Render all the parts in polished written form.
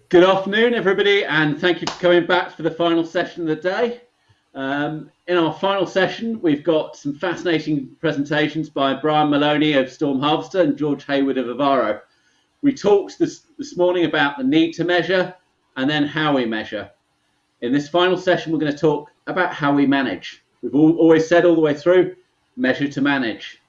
Good afternoon, everybody, and thank you for coming back for the final session of the day. In our final session, we've got some fascinating presentations by Brian Moloney of StormHarvester and George Heywood of Ovarro. We talked this morning about the need to measure and then how we measure. In this final session, we're going to talk about how we manage. We've always said all the way through, measure to manage.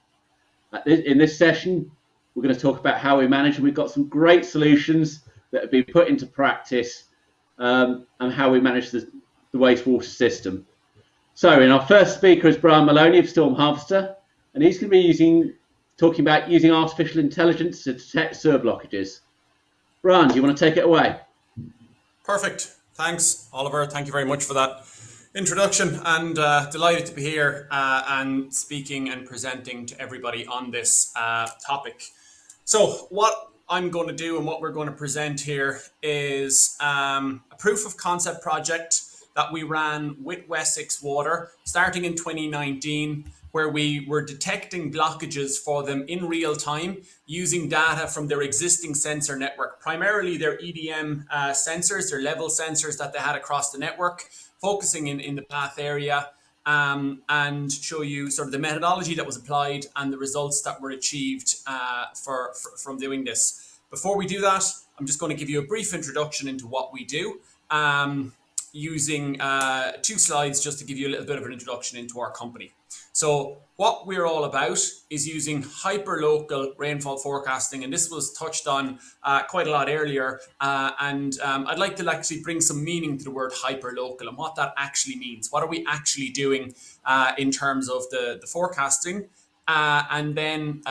In this session, we're going to talk about how we manage, and we've got some great solutions that have been put into practice and how we manage the wastewater system. So our first speaker is Brian Moloney of StormHarvester, and he's going to be talking about using artificial intelligence to detect sewer blockages. Brian, do you want to take it away? Perfect. Thanks, Oliver. Thank you very much for that introduction, and delighted to be here and speaking and presenting to everybody on this topic. So what I'm going to do and what we're going to present here is a proof of concept project that we ran with Wessex Water starting in 2019, where we were detecting blockages for them in real time using data from their existing sensor network, primarily their EDM sensors, their level sensors that they had across the network, focusing in the path area, and show you sort of the methodology that was applied and the results that were achieved from doing this. Before we do that, I'm just going to give you a brief introduction into what we do, using 2 slides just to give you a little bit of an introduction into our company. So what we're all about is using hyperlocal rainfall forecasting, and this was touched on quite a lot earlier, and I'd like to actually bring some meaning to the word hyperlocal and what that actually means. What are we actually doing in terms of the forecasting, and then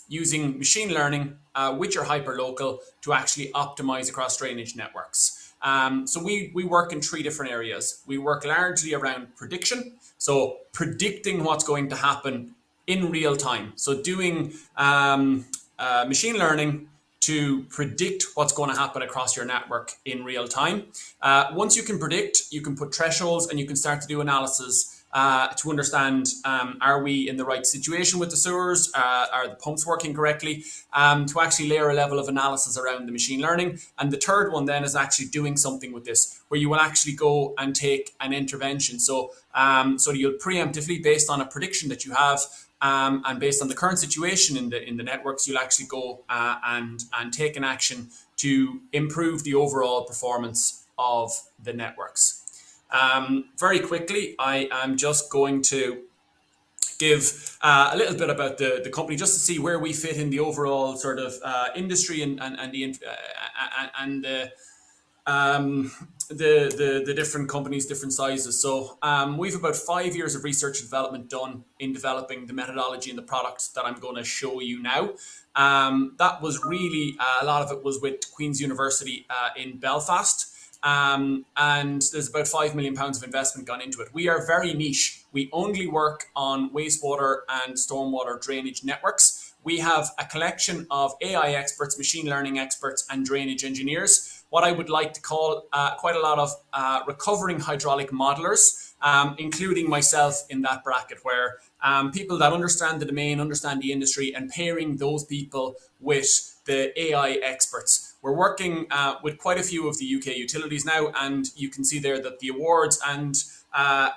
using machine learning with your hyperlocal to actually optimize across drainage networks. So we work in 3 different areas. We work largely around prediction, so predicting what's going to happen in real time. So doing machine learning to predict what's going to happen across your network in real time. Once you can predict, you can put thresholds and you can start to do analysis to understand, are we in the right situation with the sewers? Are the pumps working correctly? To actually layer a level of analysis around the machine learning. And the third one then is actually doing something with this, where you will actually go and take an intervention. So you'll preemptively, based on a prediction that you have, and based on the current situation in the networks, you'll actually go and take an action to improve the overall performance of the networks. Very quickly, I am just going to give a little bit about the company, just to see where we fit in the overall sort of industry and the different companies, different sizes. So we've about 5 years of research and development done in developing the methodology and the products that I'm going to show you now. That was really, a lot of it was with Queen's University in Belfast. And there's about £5 million of investment gone into it. We are very niche. We only work on wastewater and stormwater drainage networks. We have a collection of AI experts, machine learning experts, and drainage engineers. What I would like to call quite a lot of recovering hydraulic modelers, including myself in that bracket, where people that understand the domain, understand the industry, and pairing those people with the AI experts. We're working with quite a few of the UK utilities now, and you can see there that the awards, and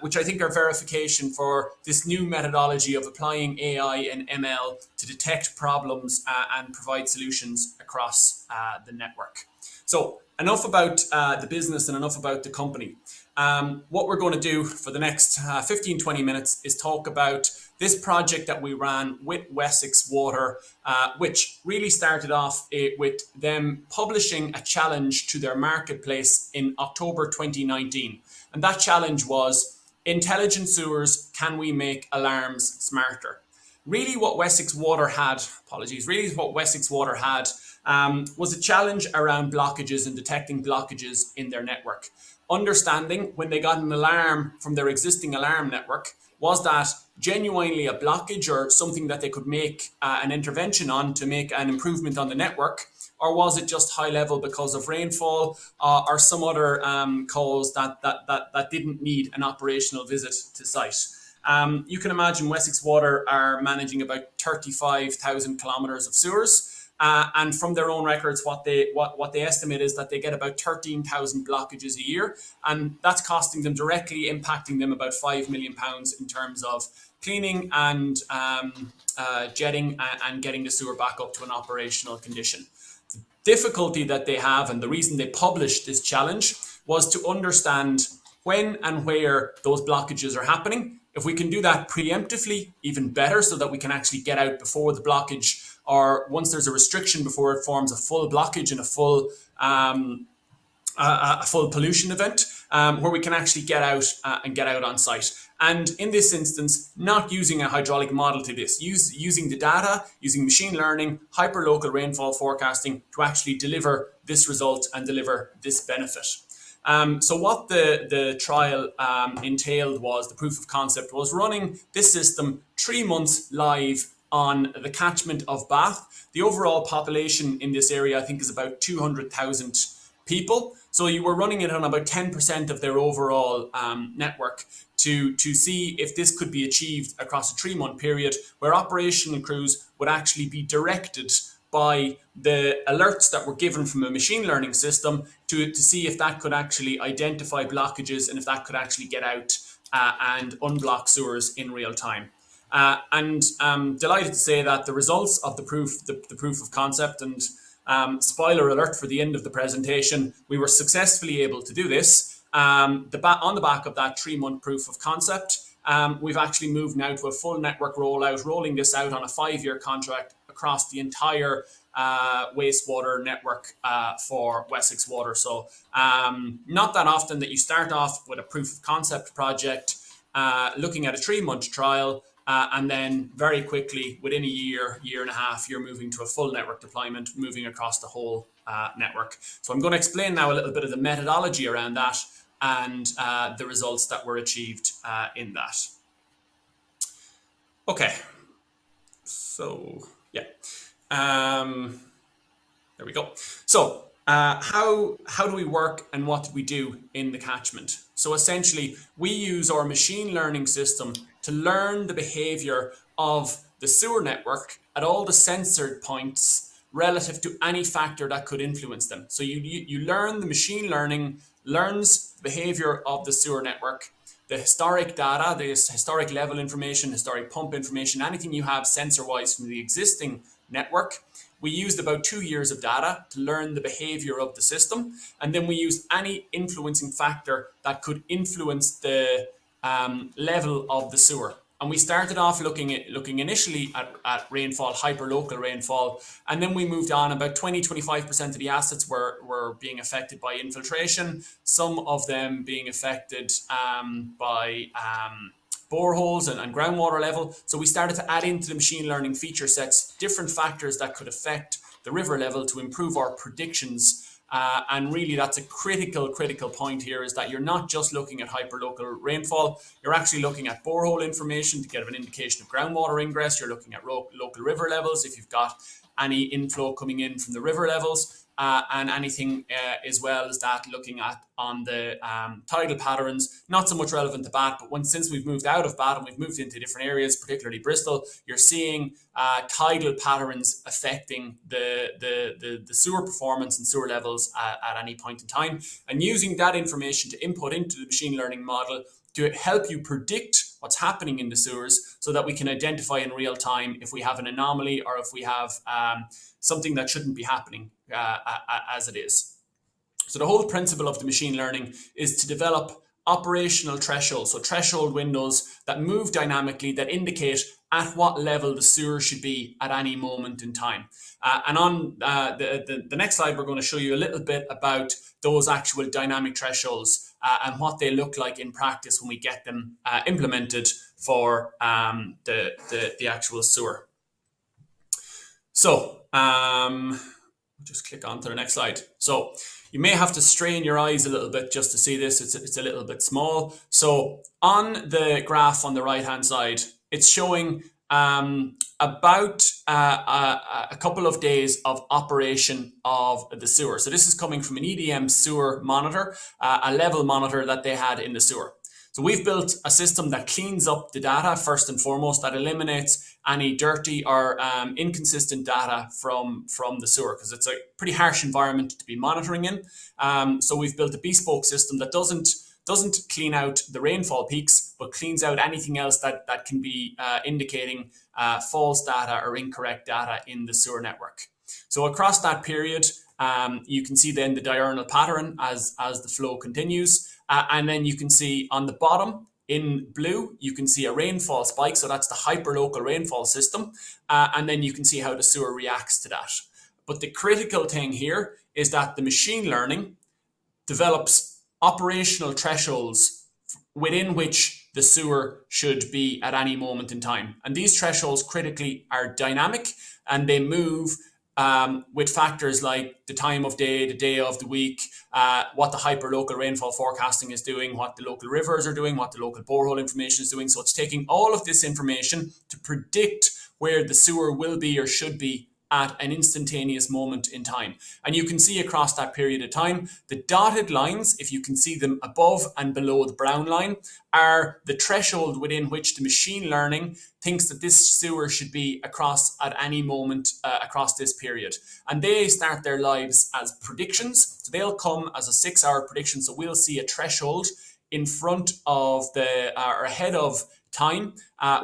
which I think are verification for this new methodology of applying AI and ML to detect problems and provide solutions across the network. So enough about the business and enough about the company. What we're going to do for the next 15-20 minutes is talk about this project that we ran with Wessex Water, which really started off with them publishing a challenge to their marketplace in October 2019. And that challenge was, intelligent sewers, can we make alarms smarter? Really what Wessex Water had, was a challenge around blockages and detecting blockages in their network. Understanding when they got an alarm from their existing alarm network, was that genuinely a blockage or something that they could make an intervention on to make an improvement on the network? Or was it just high level because of rainfall or some other cause that didn't need an operational visit to site? You can imagine Wessex Water are managing about 35,000 kilometres of sewers. And from their own records, what they estimate is that they get about 13,000 blockages a year, and that's costing them, directly impacting them, about £5 million in terms of cleaning and jetting and getting the sewer back up to an operational condition. The difficulty that they have, and the reason they published this challenge, was to understand when and where those blockages are happening. If we can do that preemptively, even better, so that we can actually get out before the blockage, or once there's a restriction, before it forms a full blockage and a full pollution event, where we can actually get out on site. And in this instance, not using a hydraulic model to this, using the data, using machine learning, hyperlocal rainfall forecasting to actually deliver this result and deliver this benefit. So what the trial entailed was, the proof of concept was running this system 3 months live on the catchment of Bath. The overall population in this area, I think, is about 200,000 people. So you were running it on about 10% of their overall network to see if this could be achieved across a 3-month period, where operational crews would actually be directed by the alerts that were given from a machine learning system to see if that could actually identify blockages and if that could actually get out and unblock sewers in real time. And I'm delighted to say that the results of the proof of concept, and spoiler alert for the end of the presentation, we were successfully able to do this. On the back of that 3-month proof of concept, we've actually moved now to a full network rollout, rolling this out on a 5-year contract across the entire wastewater network for Wessex Water. So not that often that you start off with a proof of concept project, looking at a 3-month trial, and then very quickly, within a year and a half, you're moving to a full network deployment, moving across the whole network. So I'm going to explain now a little bit of the methodology around that and the results that were achieved in that. Okay, so yeah, there we go. So how do we work, and what do we do in the catchment? So essentially, we use our machine learning system to learn the behavior of the sewer network at all the censored points relative to any factor that could influence them. So you learn, the machine learning learns the behavior of the sewer network, the historic data, the historic level information, historic pump information, anything you have sensor-wise from the existing network. We used about 2 years of data to learn the behavior of the system, and then we used any influencing factor that could influence the level of the sewer. And we started off looking initially at rainfall, hyperlocal rainfall, and then we moved on. About 20-25% of the assets were being affected by infiltration, some of them being affected by boreholes and groundwater level. So we started to add into the machine learning feature sets different factors that could affect the river level to improve our predictions. And really, that's a critical point here, is that you're not just looking at hyperlocal rainfall, you're actually looking at borehole information to get an indication of groundwater ingress. You're looking at local river levels, if you've got any inflow coming in from the river levels, and anything as well as that, looking at on the tidal patterns. Not so much relevant to Bath, but since we've moved out of Bath and we've moved into different areas, particularly Bristol, you're seeing tidal patterns affecting the sewer performance and sewer levels at any point in time, and using that information to input into the machine learning model to help you predict what's happening in the sewers, so that we can identify in real time if we have an anomaly or if we have something that shouldn't be happening as it is. So the whole principle of the machine learning is to develop operational thresholds, so threshold windows that move dynamically, that indicate at what level the sewer should be at any moment in time. And on the next slide, we're going to show you a little bit about those actual dynamic thresholds and what they look like in practice when we get them implemented for the actual sewer. So just click on to the next slide. So you may have to strain your eyes a little bit just to see this. It's a little bit small. So on the graph on the right hand side, it's showing about a couple of days of operation of the sewer. So this is coming from an EDM sewer monitor, a level monitor that they had in the sewer. So we've built a system that cleans up the data first and foremost, that eliminates any dirty or inconsistent data from the sewer, because it's a pretty harsh environment to be monitoring in. So we've built a bespoke system that doesn't clean out the rainfall peaks, but cleans out anything else that can be indicating false data or incorrect data in the sewer network. So across that period, you can see then the diurnal pattern as the flow continues. And then you can see on the bottom in blue, you can see a rainfall spike. So that's the hyperlocal rainfall system. And then you can see how the sewer reacts to that. But the critical thing here is that the machine learning develops operational thresholds within which the sewer should be at any moment in time. And these thresholds critically are dynamic, and they move with factors like the time of day, the day of the week, what the hyperlocal rainfall forecasting is doing, what the local rivers are doing, what the local borehole information is doing. So it's taking all of this information to predict where the sewer will be or should be at an instantaneous moment in time. And you can see across that period of time, the dotted lines, if you can see them above and below the brown line, are the threshold within which the machine learning thinks that this sewer should be across at any moment across this period. And they start their lives as predictions. So they'll come as a 6-hour prediction. So we'll see a threshold in front of or ahead of time,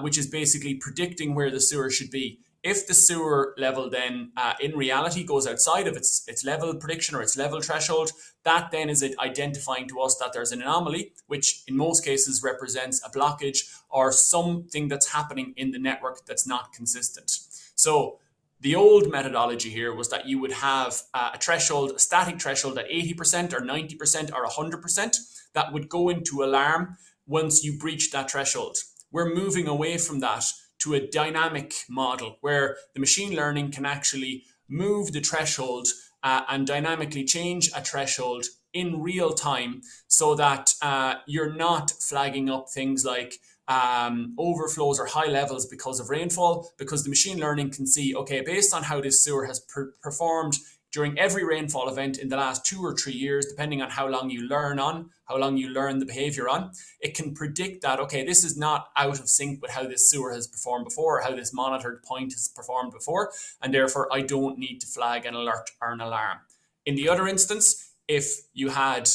which is basically predicting where the sewer should be. If the sewer level then in reality goes outside of its level prediction or its level threshold, that then is identifying to us that there's an anomaly, which in most cases represents a blockage or something that's happening in the network that's not consistent. So the old methodology here was that you would have a threshold, a static threshold at 80% or 90% or 100% that would go into alarm once you breach that threshold. We're moving away from that to a dynamic model where the machine learning can actually move the threshold and dynamically change a threshold in real time, so that you're not flagging up things like overflows or high levels because of rainfall, because the machine learning can see, okay, based on how this sewer has performed during every rainfall event in the last 2 or 3 years, depending on how long you learn the behavior on, it can predict that, okay, this is not out of sync with how this sewer has performed before, or how this monitored point has performed before, and therefore I don't need to flag an alert or an alarm. In the other instance, if you had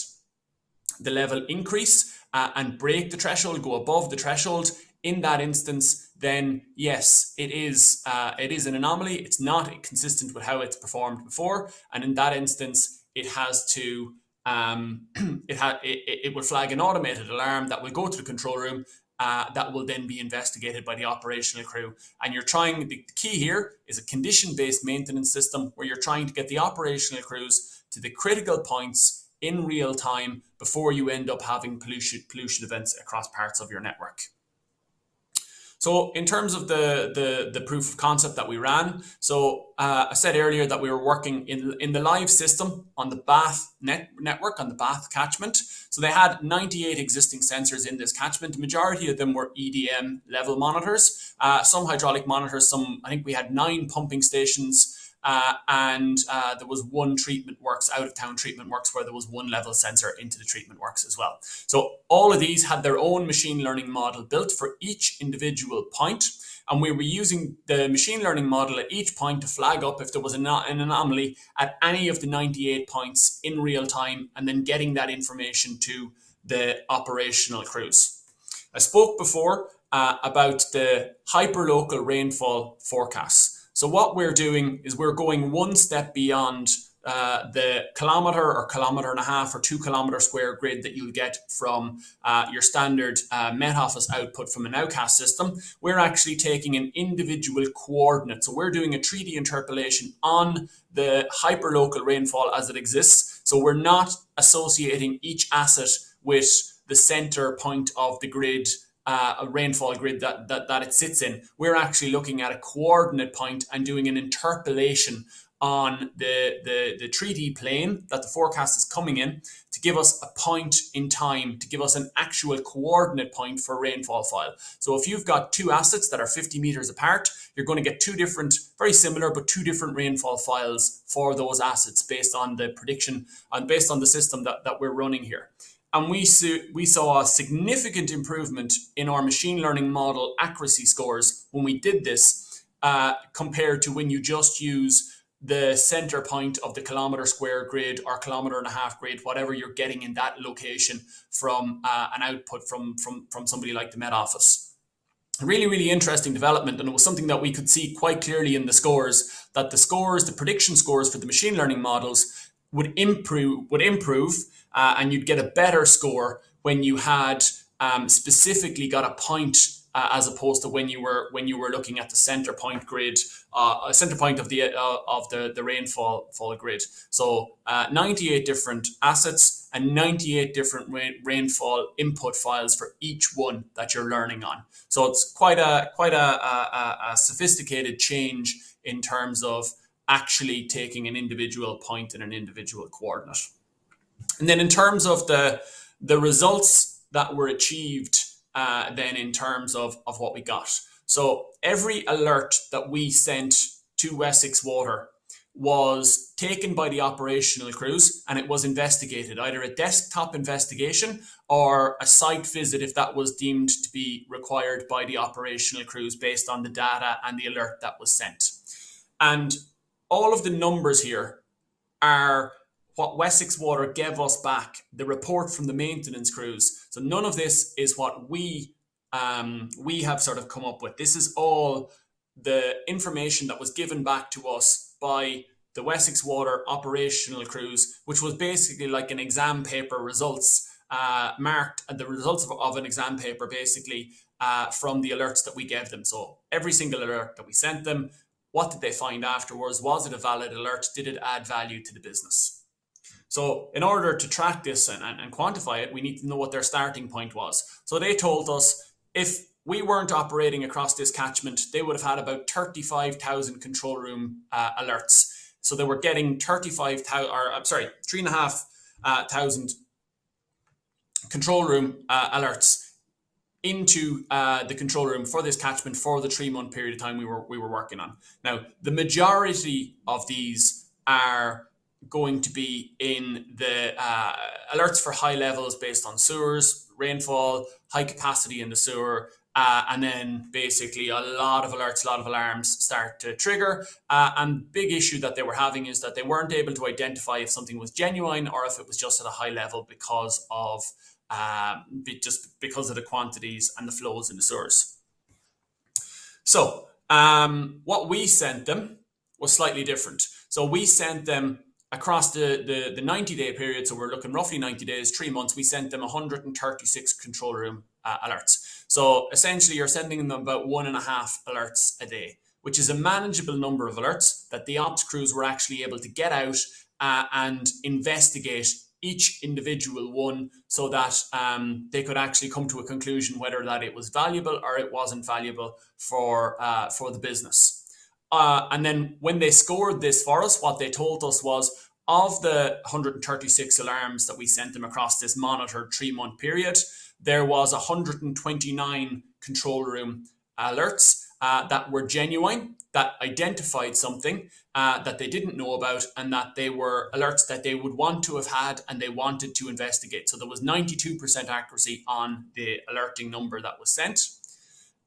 the level increase and break the threshold, go above the threshold, in that instance, then yes, it is an anomaly. It's not consistent with how it's performed before, and in that instance, it has to it will flag an automated alarm that will go to the control room. That will then be investigated by the operational crew. And the key here is a condition-based maintenance system where you're trying to get the operational crews to the critical points in real time before you end up having pollution events across parts of your network. So in terms of the proof of concept that we ran, so I said earlier that we were working in the live system on the Bath network, on the Bath catchment. So they had 98 existing sensors in this catchment. The majority of them were EDM level monitors, some hydraulic monitors, I think we had 9 pumping stations, and there was 1 treatment works, out-of-town treatment works, where there was 1 level sensor into the treatment works as well. So all of these had their own machine learning model built for each individual point, and we were using the machine learning model at each point to flag up if there was an anomaly at any of the 98 points in real time, and then getting that information to the operational crews. I spoke before about the hyperlocal rainfall forecasts. So what we're doing is we're going 1 step beyond the kilometre or kilometre and a half or 2 kilometre square grid that you'll get from your standard Met Office output from an Outcast system. We're actually taking an individual coordinate. So we're doing a 3D interpolation on the hyperlocal rainfall as it exists. So we're not associating each asset with the center point of the grid, a rainfall grid that it sits in. We're actually looking at a coordinate point and doing an interpolation on the 3D plane that the forecast is coming in to give us a point in time, to give us an actual coordinate point for a rainfall file. So if you've got two assets that are 50 meters apart, you're going to get two different, very similar, but two different rainfall files for those assets based on the prediction and based on the system that we're running here. And we saw a significant improvement in our machine learning model accuracy scores when we did this, compared to when you just use the center point of the kilometer square grid or kilometer and a half grid, whatever you're getting in that location from an output from somebody like the Met Office. A really, really interesting development, and it was something that we could see quite clearly in the scores, that the prediction scores for the machine learning models would improve, and you'd get a better score when you had specifically got a point, as opposed to when you were looking at the center point grid, center point of the rainfall grid. So 98 different assets and 98 different rainfall input files for each one that you're learning on. So it's quite a sophisticated change in terms of actually taking an individual point and an individual coordinate. And then in terms of the results that were achieved, then in terms of what we got. So every alert that we sent to Wessex Water was taken by the operational crews, and it was investigated, either a desktop investigation or a site visit if that was deemed to be required by the operational crews based on the data and the alert that was sent. And all of the numbers here are what Wessex Water gave us back, the report from the maintenance crews. So none of this is what we have sort of come up with. This is all the information that was given back to us by the Wessex Water operational crews, which was basically like an exam paper results, marked the results of an exam paper basically from the alerts that we gave them. So every single alert that we sent them, what did they find afterwards? Was it a valid alert? Did it add value to the business? So in order to track this and quantify it, we need to know what their starting point was. So they told us if we weren't operating across this catchment, they would have had about 35,000 control room alerts. So they were getting 3,500 control room alerts into the control room for this catchment for the 3-month period of time we were working on. Now, the majority of these are going to be in the alerts for high levels based on sewers, rainfall, high capacity in the sewer, and then basically a lot of alerts, a lot of alarms start to trigger. And big issue that they were having is that they weren't able to identify if something was genuine or if it was just at a high level because of the quantities and the flows in the sewers. So what we sent them was slightly different. So we sent them across the 90-day period, so we're looking roughly 90 days, 3 months, we sent them 136 control room alerts. So essentially you're sending them about 1.5 alerts a day, which is a manageable number of alerts that the ops crews were actually able to get out and investigate each individual one so that they could actually come to a conclusion whether that it was valuable or it wasn't valuable for the business. And then when they scored this for us, what they told us was of the 136 alarms that we sent them across this monitored 3-month period, there was 129 control room alerts that were genuine, that identified something that they didn't know about, and that they were alerts that they would want to have had and they wanted to investigate. So there was 92% accuracy on the alerting number that was sent.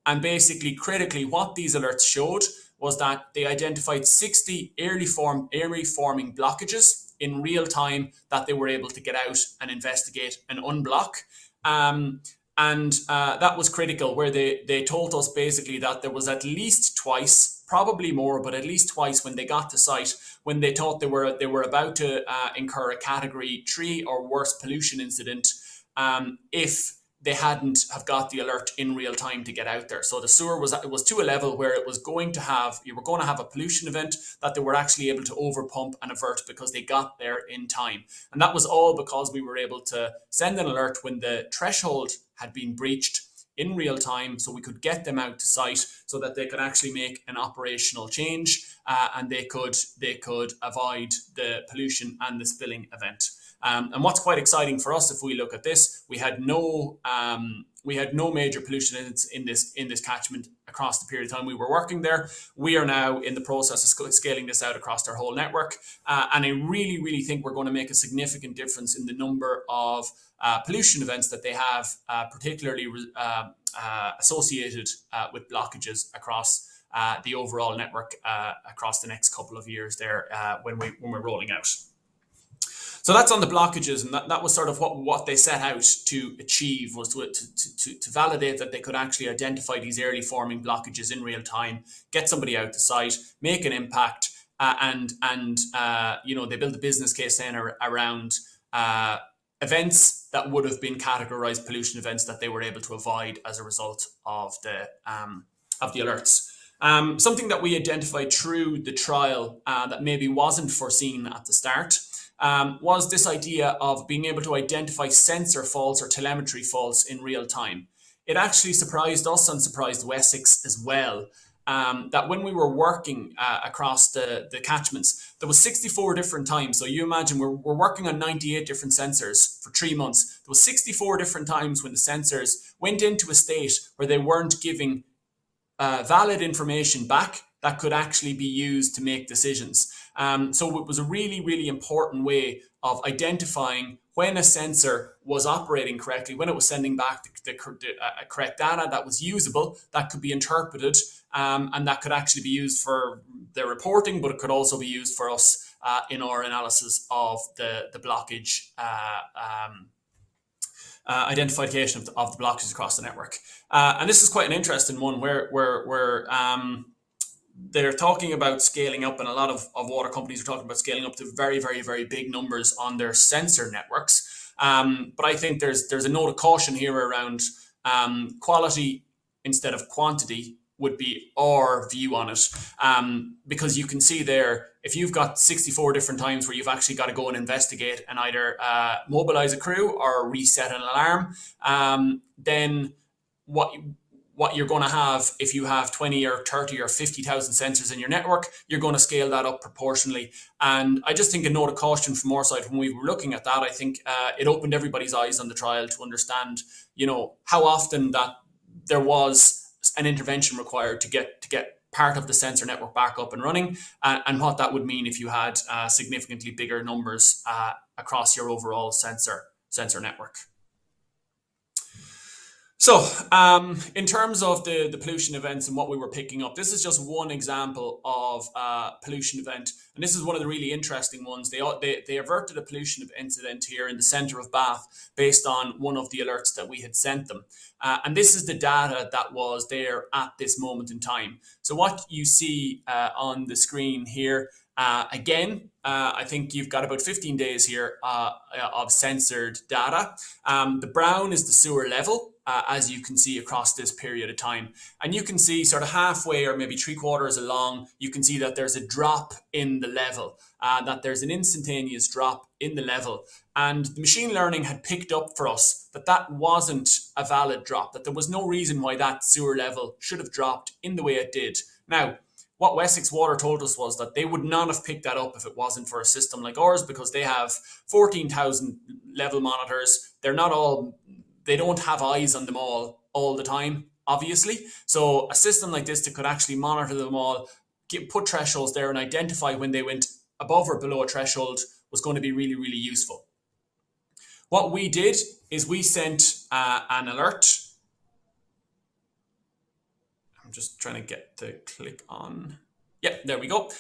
And basically, critically, what these alerts showed was that they identified 60 early forming blockages in real time that they were able to get out and investigate and unblock. And that was critical, where they told us basically that there was at least twice, probably more, but at least twice when they got to site, when they thought they were about to incur a category 3 or worse pollution incident, if they hadn't have got the alert in real time to get out there. So the sewer was to a level where you were going to have a pollution event that they were actually able to overpump and avert because they got there in time. And that was all because we were able to send an alert when the threshold had been breached in real time, so we could get them out to site so that they could actually make an operational change, and they could avoid the pollution and the spilling event. And what's quite exciting for us, if we look at this, we had no major pollution in this catchment across the period of time we were working there. We are now in the process of scaling this out across our whole network, and I really think we're going to make a significant difference in the number of pollution events that they have, particularly associated with blockages across the overall network across the next couple of years there when we're rolling out. So that's on the blockages, and that was sort of what they set out to achieve, was to validate that they could actually identify these early forming blockages in real time, get somebody out to site, make an impact, and they build a business case then around events that would have been categorized pollution events that they were able to avoid as a result of the alerts. Something that we identified through the trial that maybe wasn't foreseen at the start was this idea of being able to identify sensor faults or telemetry faults in real time. It actually surprised us and surprised Wessex as well, that when we were working across the catchments, there was 64 different times. So you imagine we're working on 98 different sensors for 3 months. There was 64 different times when the sensors went into a state where they weren't giving valid information back that could actually be used to make decisions. So it was a really important way of identifying when a sensor was operating correctly, when it was sending back the correct data that was usable, that could be interpreted, and that could actually be used for their reporting, but it could also be used for us in our analysis of the blockage identification of the blockages across the network. And this is quite an interesting one where they're talking about scaling up, and a lot of water companies are talking about scaling up to very big numbers on their sensor networks. But I think there's a note of caution here around quality instead of quantity would be our view on it. Because you can see there, if you've got 64 different times where you've actually got to go and investigate and either mobilize a crew or reset an alarm, then what you're going to have, if you have 20 or 30 or 50,000 sensors in your network, you're going to scale that up proportionally. And I just think a note of caution from our side when we were looking at that, I think it opened everybody's eyes on the trial to understand, how often that there was an intervention required to get part of the sensor network back up and running, and what that would mean if you had significantly bigger numbers across your overall sensor network. So in terms of the pollution events and what we were picking up, this is just one example of a pollution event. And this is one of the really interesting ones. They averted a pollution incident here in the centre of Bath based on one of the alerts that we had sent them. And this is the data that was there at this moment in time. So what you see on the screen here, again, I think you've got about 15 days here of censored data. The brown is the sewer level, as you can see across this period of time. And you can see sort of halfway or maybe 3/4 along, you can see that there's a drop in the level, that there's an instantaneous drop in the level. And the machine learning had picked up for us that that wasn't a valid drop, that there was no reason why that sewer level should have dropped in the way it did. Now, what Wessex Water told us was that they would not have picked that up if it wasn't for a system like ours, because they have 14,000 level monitors. They don't have eyes on them all the time, obviously. So a system like this that could actually monitor them all, put thresholds there and identify when they went above or below a threshold was going to be really useful. What we did is we sent an alert. I'm just trying to get the click on. Yeah, there we go.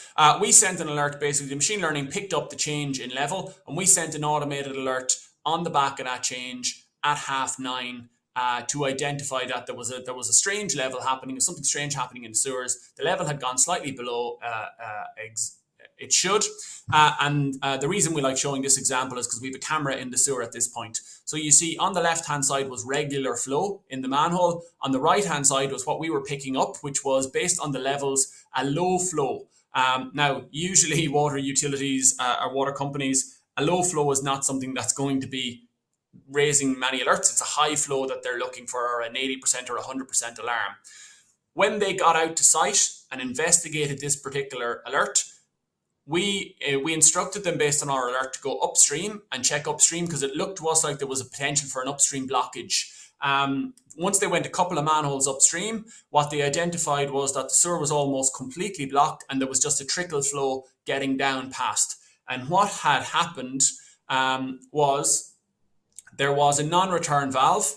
We sent an alert. Basically, the machine learning picked up the change in level, and we sent an automated alert on the back of that change at 9:30 to identify that there was a strange level happening, something strange happening in the sewers. The level had gone slightly below it should. And the reason we like showing this example is because we have a camera in the sewer at this point. So you see on the left-hand side was regular flow in the manhole. On the right-hand side was what we were picking up, which was based on the levels, a low flow. Now, usually water utilities or water companies, a low flow is not something that's going to be raising many alerts. It's a high flow that they're looking for, or an 80% or 100% alarm. When they got out to site and investigated this particular alert, we instructed them based on our alert to go upstream and check upstream, because it looked to us like there was a potential for an upstream blockage. Once they went a couple of manholes upstream, what they identified was that the sewer was almost completely blocked and there was just a trickle flow getting down past. And what had happened was there was a non-return valve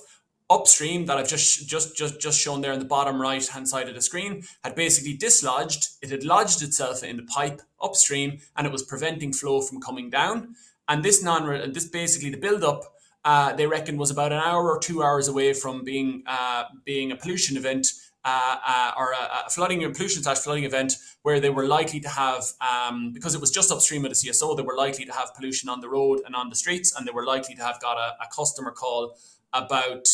upstream that I've just shown there in the bottom right hand side of the screen, had basically dislodged. It had lodged itself in the pipe upstream, and it was preventing flow from coming down. And this basically, the build-up, they reckon, was about an hour or 2 hours away from being a pollution event, or a pollution/flooding event, where they were likely to have, because it was just upstream of the CSO, they were likely to have pollution on the road and on the streets, and they were likely to have got a customer call about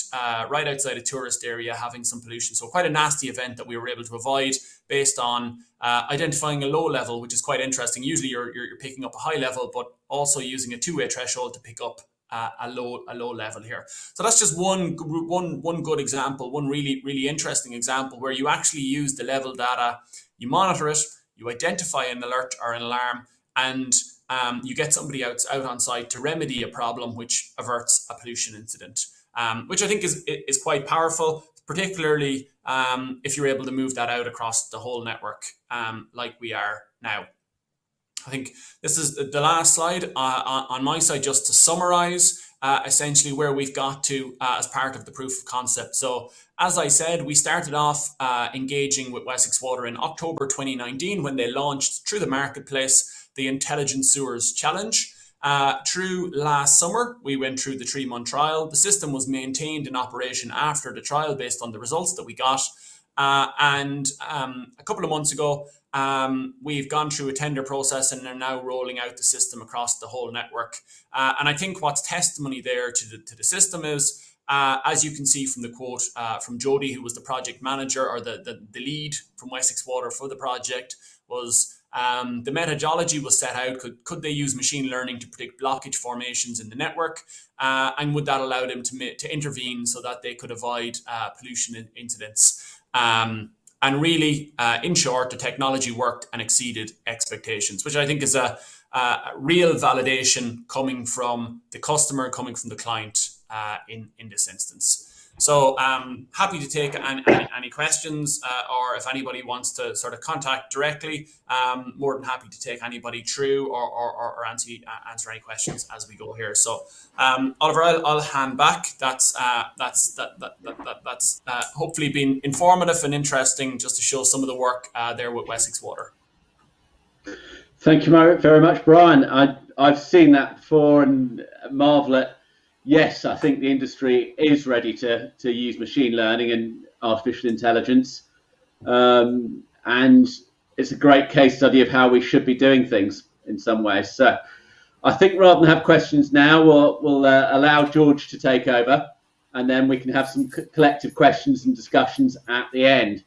right outside a tourist area having some pollution. So quite a nasty event that we were able to avoid based on identifying a low level, which is quite interesting. Usually you're picking up a high level, but also using a two-way threshold to pick up a low level here. So that's just one good example, one really interesting example where you actually use the level data, you monitor it, you identify an alert or an alarm, and you get somebody out on site to remedy a problem which averts a pollution incident, which I think is quite powerful, particularly if you're able to move that out across the whole network, like we are now. I think this is the last slide on my side, just to summarize essentially where we've got to as part of the proof of concept. So as I said, we started off engaging with Wessex Water in October 2019 when they launched through the marketplace the Intelligent Sewers Challenge. Through last summer, we went through the 3-month trial. The system was maintained in operation after the trial based on the results that we got. And a couple of months ago, we've gone through a tender process and are now rolling out the system across the whole network. And I think what's testimony there to the system is, as you can see from the quote from Jody, who was the project manager or the lead from Wessex Water for the project, was the methodology was set out. Could they use machine learning to predict blockage formations in the network? And would that allow them to intervene so that they could avoid pollution incidents? And really, in short, the technology worked and exceeded expectations, which I think is a real validation coming from the customer, coming from the client in this instance. So happy to take any questions, or if anybody wants to sort of contact directly, more than happy to take anybody through or answer any questions as we go here. So Oliver, I'll hand back. That's hopefully been informative and interesting, just to show some of the work there with Wessex Water. Thank you very much, Brian. I've seen that before and marvel at. Yes, I think the industry is ready to use machine learning and artificial intelligence. And it's a great case study of how we should be doing things in some ways. So I think rather than have questions now, we'll allow George to take over, and then we can have some collective questions and discussions at the end.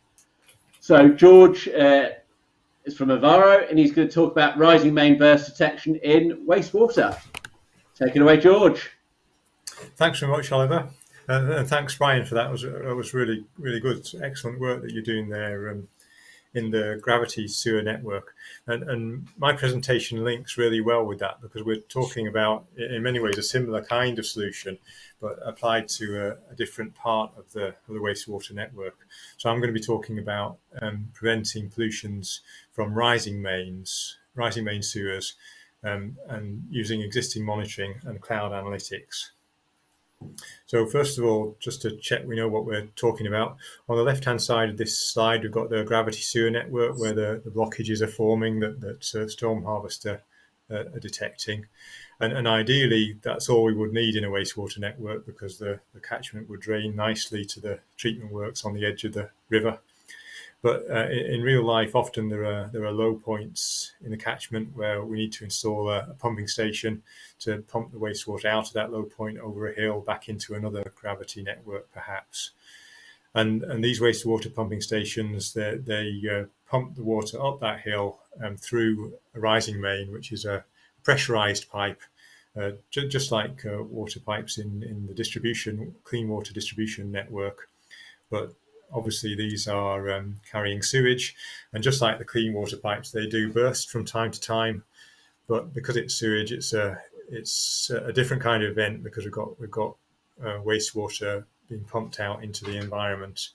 So George is from Ovarro, and he's going to talk about rising main burst detection in wastewater. Take it away, George. Thanks very much, Oliver, and thanks, Brian, for that. It was really good, excellent work that you're doing there in the gravity sewer network. And my presentation links really well with that, because we're talking about, in many ways, a similar kind of solution, but applied to a different part of the wastewater network. So I'm going to be talking about preventing pollutions from rising main sewers, and using existing monitoring and cloud analytics. So first of all, just to check we know what we're talking about, on the left-hand side of this slide, we've got the gravity sewer network where the blockages are forming that StormHarvester are detecting. And ideally, that's all we would need in a wastewater network, because the catchment would drain nicely to the treatment works on the edge of the river. But in real life, often there are low points in the catchment where we need to install a pumping station to pump the wastewater out of that low point over a hill back into another gravity network, perhaps. And these wastewater pumping stations, they pump the water up that hill through a rising main, which is a pressurized pipe just like water pipes in the clean water distribution network. But obviously these are carrying sewage, and just like the clean water pipes, they do burst from time to time. But because it's sewage, it's a different kind of event, because we've got wastewater being pumped out into the environment,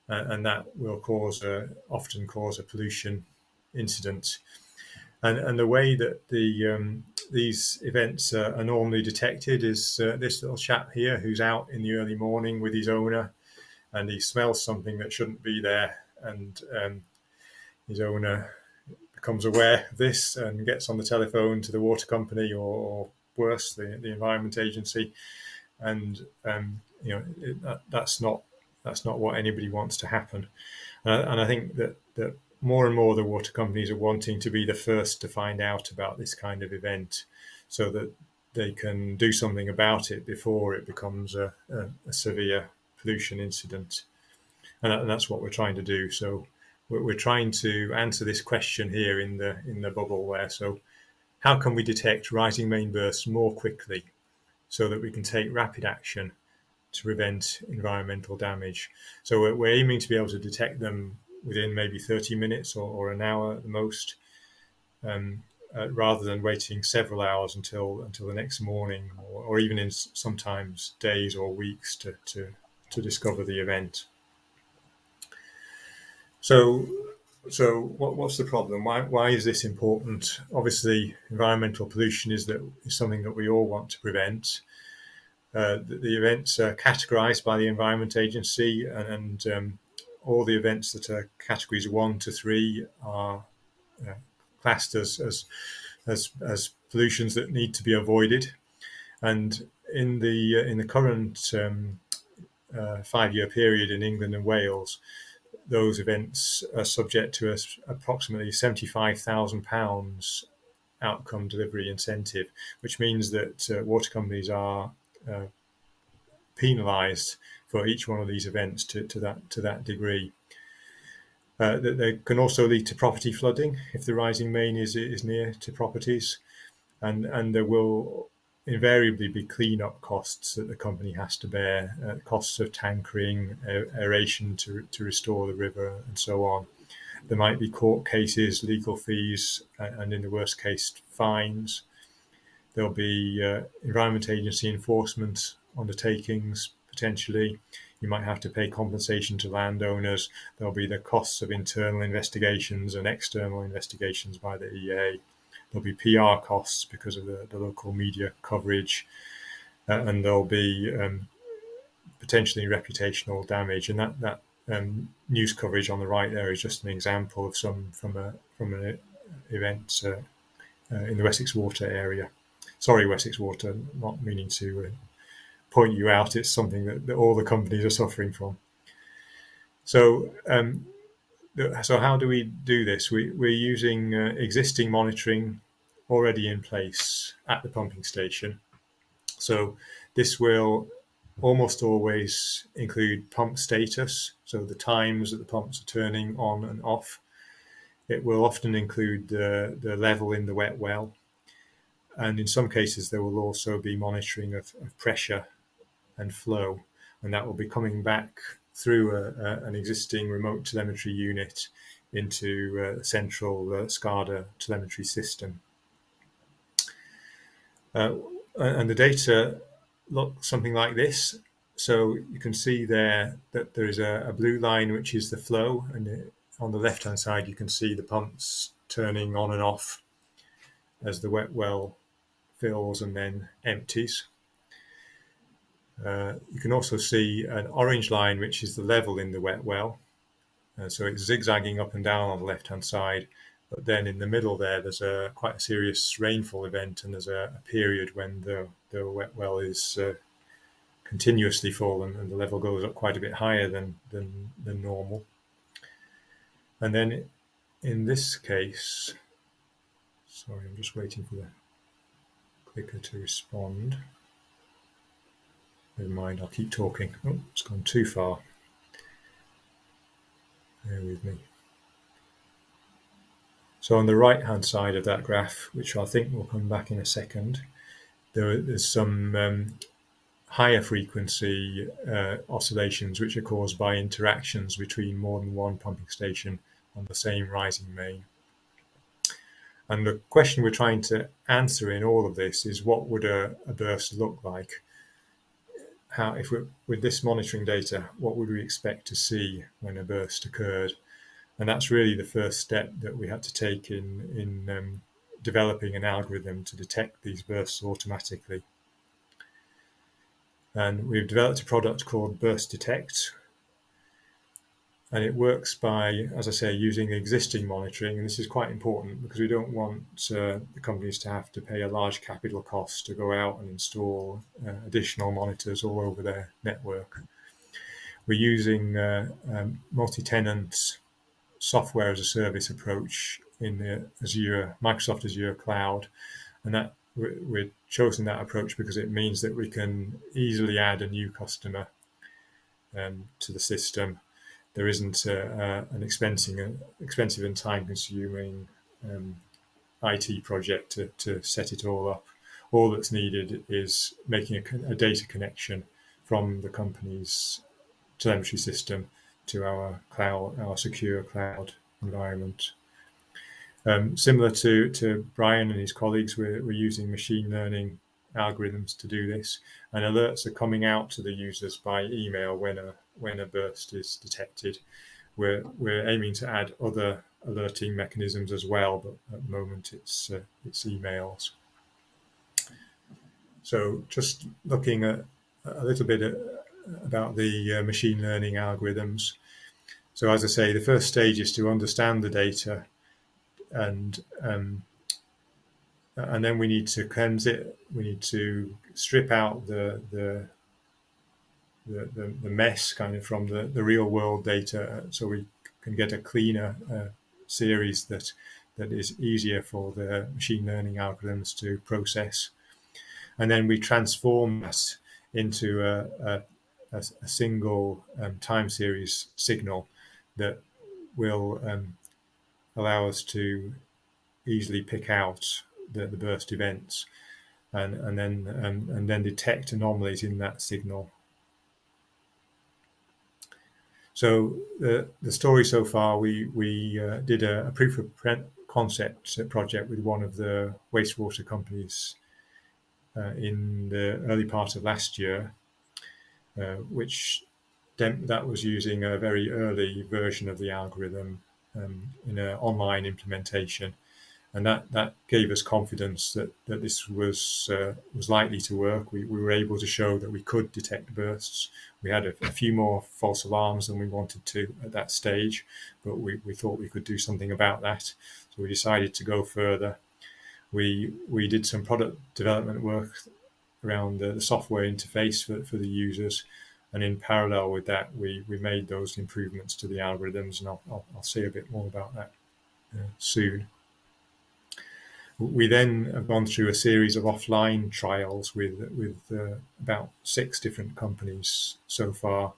and that will often cause a pollution incident. And the way that these events are normally detected is this little chap here who's out in the early morning with his owner, and he smells something that shouldn't be there, and his owner becomes aware of this and gets on the telephone to the water company, or worse, the Environment Agency, and that's not what anybody wants to happen. And I think that more and more the water companies are wanting to be the first to find out about this kind of event, so that they can do something about it before it becomes a severe pollution incident. And that's what we're trying to do. So we're trying to answer this question here in the bubble there. So how can we detect rising main bursts more quickly, so that we can take rapid action to prevent environmental damage? So we're aiming to be able to detect them within maybe 30 minutes or an hour at the most, rather than waiting several hours until the next morning, or even in sometimes days or weeks to discover the event. So what's the problem? Why is this important? Obviously, environmental pollution is something that we all want to prevent. The events are categorised by the Environment Agency, and all the events that are categories 1 to 3 are classed as pollutions that need to be avoided. And in the current 5-year period in England and Wales, those events are subject to approximately £75,000 outcome delivery incentive, which means that water companies are penalised for each one of these events to that degree. They can also lead to property flooding if the rising main is near to properties, and there will invariably be clean-up costs that the company has to bear, costs of tankering, aeration to restore the river, and so on. There might be court cases, legal fees, and in the worst case, fines. There'll be Environment Agency enforcement undertakings, potentially. You might have to pay compensation to landowners. There'll be the costs of internal investigations and external investigations by the EA. There'll be PR costs because of the local media coverage, and there'll be potentially reputational damage. And that news coverage on the right there is just an example of some from an event in the Wessex Water area. Sorry, Wessex Water, not meaning to point you out. It's something that all the companies are suffering from. So how do we do this? We're using existing monitoring already in place at the pumping station. So this will almost always include pump status, so the times that the pumps are turning on and off. It will often include the level in the wet well. And in some cases, there will also be monitoring of pressure and flow, and that will be coming back through an existing remote telemetry unit into a central SCADA telemetry system. And the data look something like this. So you can see there that there is a blue line, which is the flow, and on the left-hand side, you can see the pumps turning on and off as the wet well fills and then empties. You can also see an orange line, which is the level in the wet well. So it's zigzagging up and down on the left-hand side. But then in the middle there, there's quite a serious rainfall event, and there's a period when the wet well is continuously full, and the level goes up quite a bit higher than normal. And then in this case, sorry, I'm just waiting for the clicker to respond. Never mind, I'll keep talking. Oh, it's gone too far. Bear with me. So on the right-hand side of that graph, which I think will come back in a second, there's some higher frequency oscillations which are caused by interactions between more than one pumping station on the same rising main. And the question we're trying to answer in all of this is, what would a burst look like? How, if we're with this monitoring data, what would we expect to see when a burst occurred? And that's really the first step that we had to take in developing an algorithm to detect these bursts automatically. And we've developed a product called BurstDetect, and it works by, as I say, using existing monitoring. And this is quite important because we don't want the companies to have to pay a large capital cost to go out and install additional monitors all over their network. We're using multi-tenant software as a service approach in the Microsoft Azure cloud, and that we've chosen that approach because it means that we can easily add a new customer to the system. There isn't an expensive and time-consuming IT project to set it all up. All that's needed is making a data connection from the company's telemetry system to our cloud, our secure cloud environment. Similar to Brian and his colleagues, we're using machine learning algorithms to do this, and alerts are coming out to the users by email when a burst is detected. We're aiming to add other alerting mechanisms as well, but at the moment it's emails. So just looking at a little bit about the machine learning algorithms. So as I say, the first stage is to understand the data, and then we need to cleanse it. We need to strip out the mess kind of from the real world data, so we can get a cleaner series that is easier for the machine learning algorithms to process. And then we transform that into a single time series signal that will allow us to easily pick out the burst events and then detect anomalies in that signal. So the story so far, we did a proof of concept project with one of the wastewater companies in the early part of last year, that was using a very early version of the algorithm in an online implementation, and that gave us confidence that this was likely to work. We were able to show that we could detect bursts. We had a few more false alarms than we wanted to at that stage, but we thought we could do something about that, so we decided to go further. We did some product development work around the software interface for the users, and in parallel with that, we made those improvements to the algorithms, and I'll say a bit more about that soon. We then have gone through a series of offline trials with about 6 different companies so far,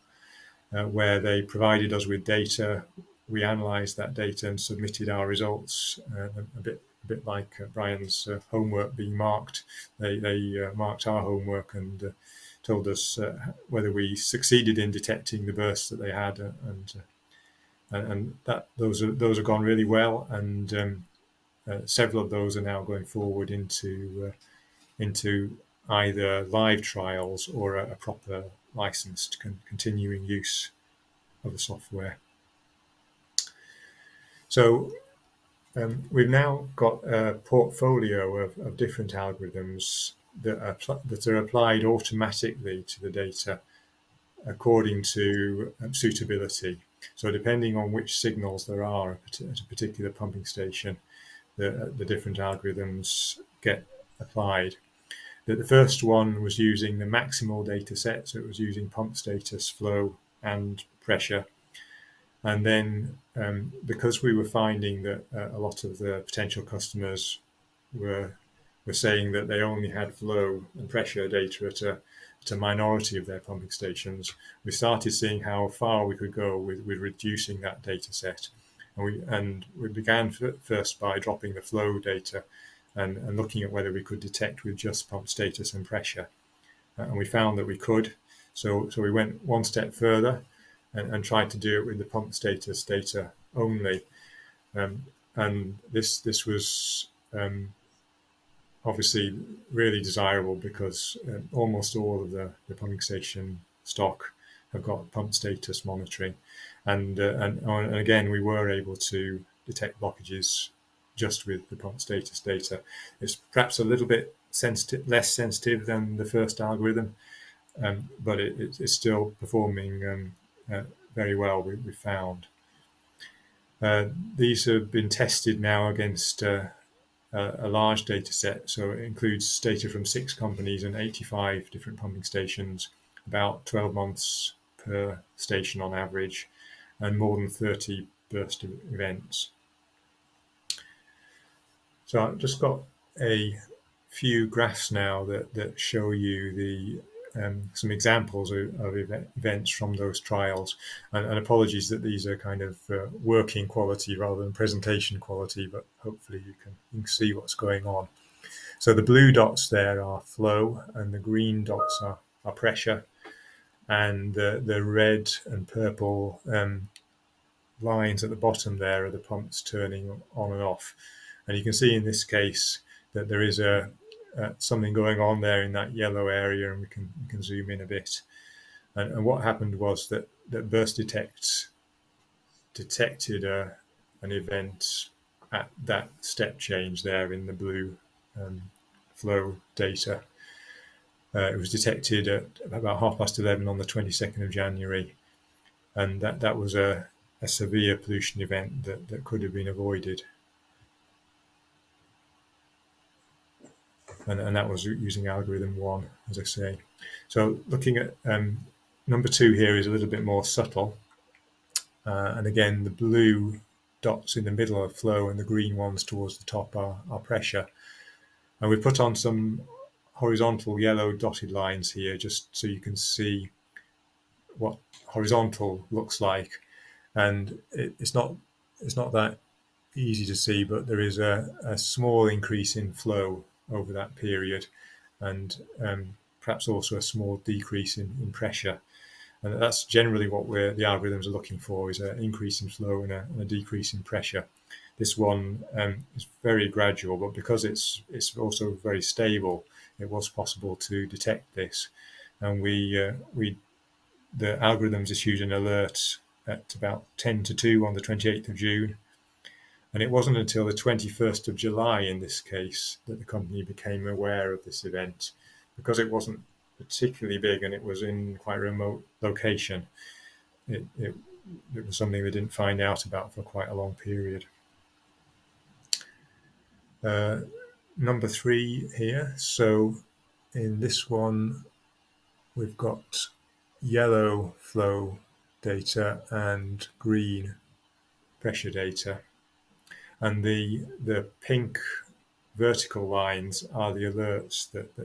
where they provided us with data. We analysed that data and submitted our results, a bit like Brian's homework being marked. They marked our homework and told us whether we succeeded in detecting the bursts that they had, and that those have gone really well, and several of those are now going forward into either live trials or a proper licensed continuing use of the software. So we've now got a portfolio of different algorithms that are applied automatically to the data according to suitability. So depending on which signals there are at a particular pumping station, the different algorithms get applied. The first one was using the maximal data set, so it was using pump status, flow, and pressure. And then because we were finding that a lot of the potential customers were saying that they only had flow and pressure data at a minority of their pumping stations, we started seeing how far we could go with reducing that data set. And we began first by dropping the flow data and looking at whether we could detect with just pump status and pressure. And we found that we could. So we went one step further and tried to do it with the pump status data only. And this was obviously really desirable because almost all of the pumping station stock have got pump status monitoring. And again, we were able to detect blockages just with the pump status data. It's perhaps a little bit less sensitive than the first algorithm, but it's still performing very well, we found. These have been tested now against a large data set, so it includes data from 6 companies and 85 different pumping stations, about 12 months per station on average, and more than 30 burst events. So I've just got a few graphs now that show you the some examples of events from those trials, and apologies that these are kind of working quality rather than presentation quality, but hopefully you can see what's going on. So the blue dots there are flow, and the green dots are pressure, and the red and purple lines at the bottom there are the pumps turning on and off. And you can see in this case that there is something going on there in that yellow area, and we can zoom in a bit. And what happened was that BurstDetect detected an event at that step change there in the blue flow data. It was detected at about 11:30 on the 22nd of January, and that was a severe pollution event that could have been avoided. And that was using algorithm 1, as I say. So looking at number 2 here is a little bit more subtle. And again, the blue dots in the middle are flow, and the green ones towards the top are pressure. And we put on some horizontal yellow dotted lines here just so you can see what horizontal looks like. And it's not that easy to see, but there is a small increase in flow over that period, and perhaps also a small decrease in pressure. And that's generally what the algorithms are looking for, is an increase in flow and a decrease in pressure. This one is very gradual, but because it's also very stable, it was possible to detect this. And the algorithms issued an alert at about 10:02 on the 28th of June. And it wasn't until the 21st of July in this case that the company became aware of this event, because it wasn't particularly big and it was in quite a remote location. It was something they didn't find out about for quite a long period. Number 3 here. So in this one, we've got yellow flow data and green pressure data. And the pink vertical lines are the alerts that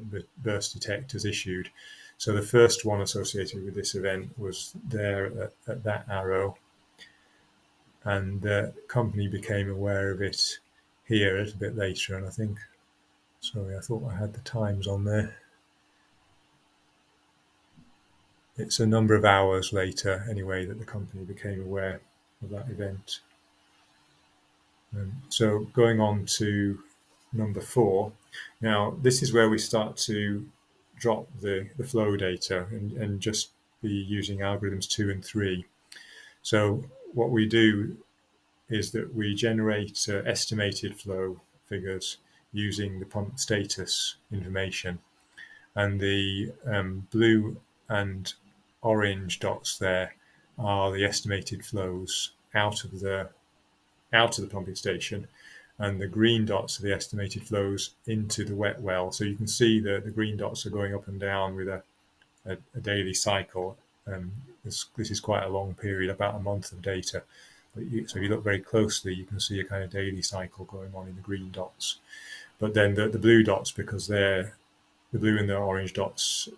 BurstDetect has issued. So the first one associated with this event was there at that arrow, and the company became aware of it here a little bit later. And I thought I had the times on there. It's a number of hours later, anyway, that the company became aware of that event. So going on to number 4. Now, this is where we start to drop the flow data and just be using algorithms 2 and 3. So what we do is that we generate estimated flow figures using the pump status information. And the blue and orange dots there are the estimated flows out of the pumping station, and the green dots are the estimated flows into the wet well. So you can see the green dots are going up and down with a daily cycle. This is quite a long period, about a month of data. So if you look very closely, you can see a kind of daily cycle going on in the green dots. But then the blue dots, because the blue and the orange dots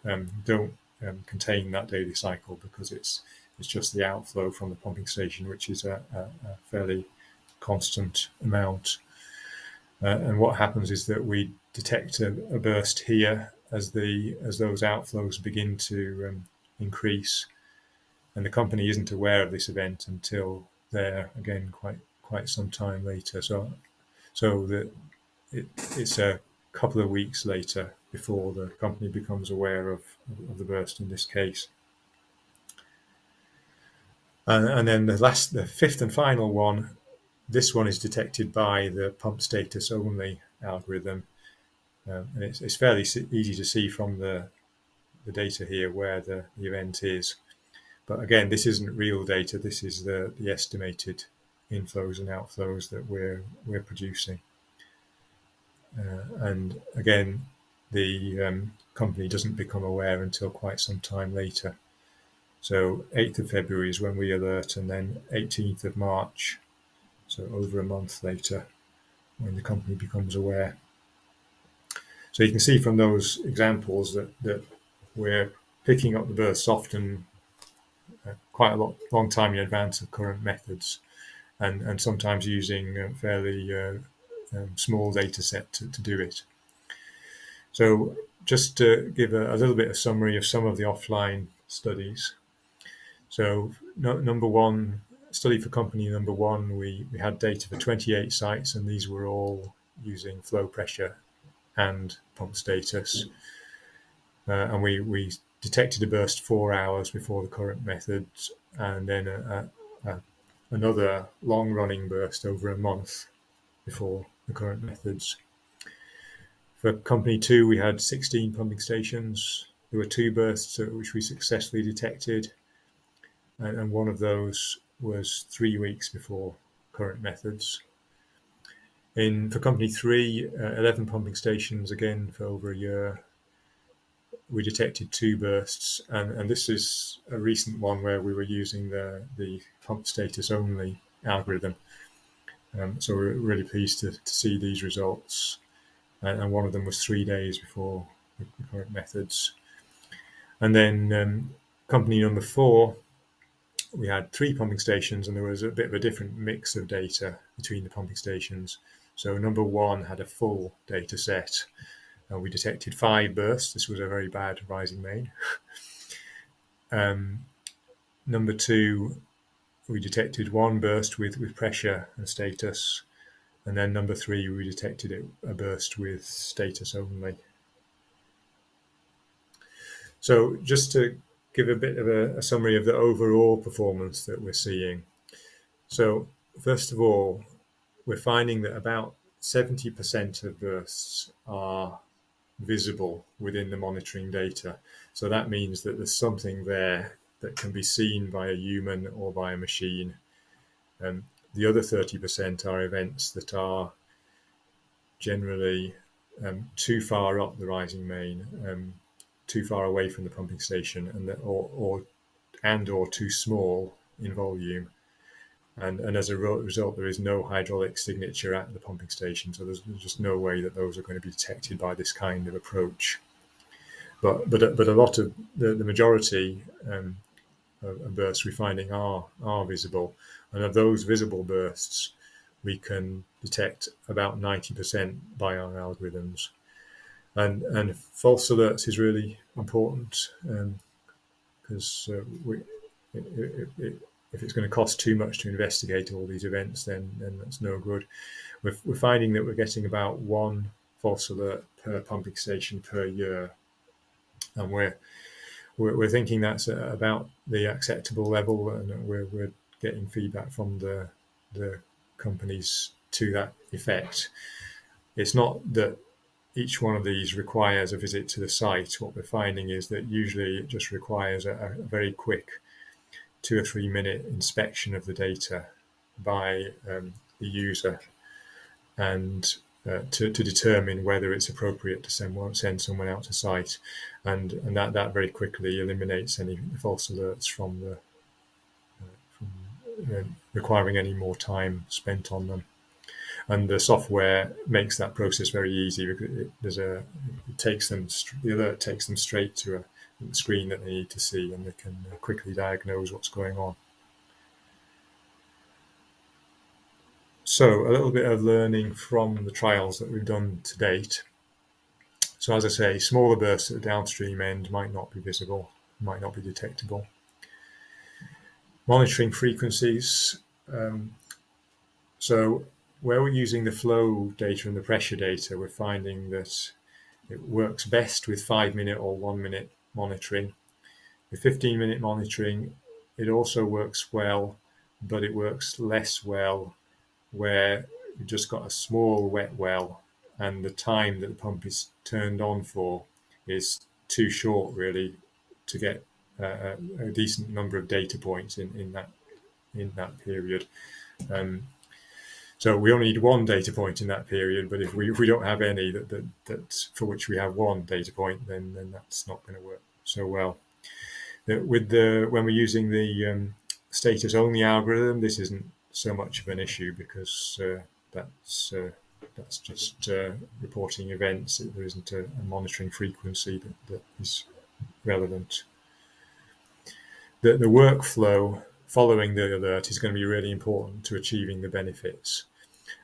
don't contain that daily cycle, because it's just the outflow from the pumping station, which is a fairly constant amount. And what happens is that we detect a burst here as those outflows begin to increase, and the company isn't aware of this event until they're again quite some time later. So that it's a couple of weeks later before the company becomes aware of the burst in this case. And then the fifth and final one, this one is detected by the pump status only algorithm. And it's fairly easy to see from the data here where the event is. But again, this isn't real data. This is the estimated inflows and outflows that we're producing. And again, the company doesn't become aware until quite some time later. So 8th of February is when we alert, and then 18th of March, so over a month later, when the company becomes aware. So you can see from those examples that we're picking up the bursts often quite a long time in advance of current methods, and sometimes using a fairly small data set to do it. So just to give a little bit of summary of some of the offline studies. So number one, study for company number one, we had data for 28 sites, and these were all using flow pressure and pump status. And we detected a burst 4 hours before the current methods, and then another long-running burst over a month before the current methods. For company two, we had 16 pumping stations. There were 2 bursts which we successfully detected, and one of those was 3 weeks before current methods. For company 3, 11 pumping stations, again for over a year, we detected 2 bursts, and this is a recent one where we were using the pump status only algorithm. So we're really pleased to see these results, and one of them was 3 days before the current methods. And then company number 4, we had 3 pumping stations, and there was a bit of a different mix of data between the pumping stations. So number 1 had a full data set. We detected 5 bursts. This was a very bad rising main. Number 2, we detected 1 burst with pressure and status. And then number 3, we detected a burst with status only. So just to give a bit of a summary of the overall performance that we're seeing. So first of all, we're finding that about 70% of bursts are visible within the monitoring data. So that means that there's something there that can be seen by a human or by a machine. The other 30% are events that are generally too far up the rising main, too far away from the pumping station, and or too small in volume. And as a result, there is no hydraulic signature at the pumping station, so there's just no way that those are going to be detected by this kind of approach. But a lot of the majority of bursts we're finding are visible, and of those visible bursts, we can detect about 90% by our algorithms. And false alerts is really important, because if it's going to cost too much to investigate all these events, then that's no good. We're finding that we're getting about 1 false alert per pumping station per year, and we're thinking that's about the acceptable level, and we're getting feedback from the companies to that effect. It's not that each one of these requires a visit to the site. What we're finding is that usually it just requires a very quick 2 or 3 minute inspection of the data by the user, and to determine whether it's appropriate to send someone out to site, and that very quickly eliminates any false alerts from requiring any more time spent on them. And the software makes that process very easy, because the alert takes them straight to a screen that they need to see, and they can quickly diagnose what's going on. So a little bit of learning from the trials that we've done to date. So as I say, smaller bursts at the downstream end might not be visible, might not be detectable. Monitoring frequencies. So where we're using the flow data and the pressure data, we're finding that it works best with 5-minute or 1-minute monitoring. With 15-minute monitoring, it also works well, but it works less well where you've just got a small wet well and the time that the pump is turned on for is too short, really, to get a decent number of data points in that period. So we only need one data point in that period, but if we don't have any that for which we have one data point, then that's not going to work so well. When we're using the status only algorithm, this isn't so much of an issue because that's just reporting events. There isn't a monitoring frequency that is relevant. The workflow following the alert is going to be really important to achieving the benefits.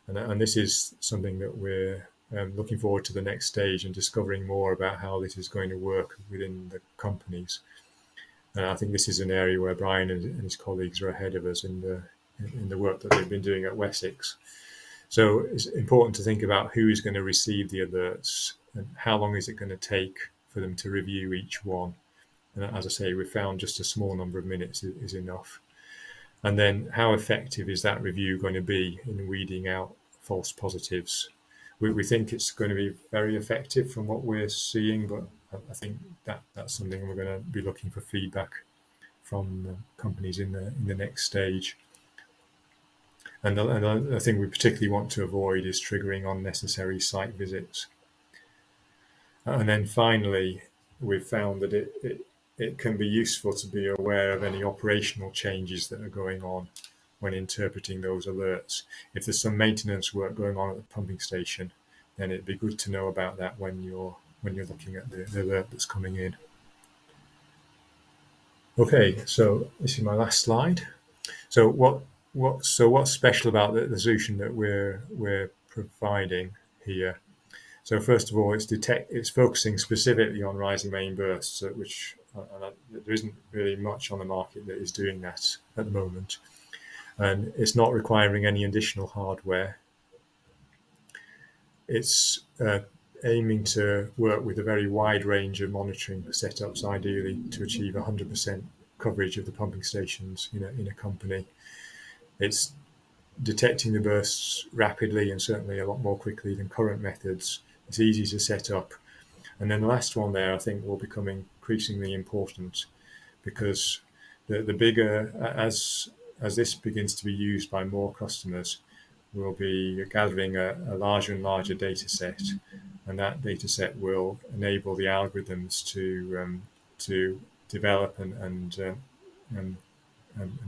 And this is something that we're looking forward to the next stage and discovering more about how this is going to work within the companies. And I think this is an area where Brian and his colleagues are ahead of us in the work that they've been doing at Wessex. So it's important to think about who is going to receive the alerts and how long is it going to take for them to review each one. And as I say, we found just a small number of minutes is enough. And then how effective is that review going to be in weeding out false positives? We think it's going to be very effective from what we're seeing, but I think that's something we're going to be looking for feedback from companies in the next stage. And the thing we particularly want to avoid is triggering unnecessary site visits. And then finally, we've found that it can be useful to be aware of any operational changes that are going on when interpreting those alerts. If there's some maintenance work going on at the pumping station, then it'd be good to know about that when you're looking at the alert that's coming in. Okay, so this is my last slide. So what's special about the solution that we're providing here? So first of all, it's focusing specifically on rising main bursts, which there isn't really much on the market that is doing that at the moment. And it's not requiring any additional hardware. It's aiming to work with a very wide range of monitoring setups, ideally to achieve 100% coverage of the pumping stations in a company. It's detecting the bursts rapidly and certainly a lot more quickly than current methods. It's easy to set up. And then the last one there, I think, will become increasingly important because the bigger, as this begins to be used by more customers, we'll be gathering a larger and larger data set, and that data set will enable the algorithms to develop and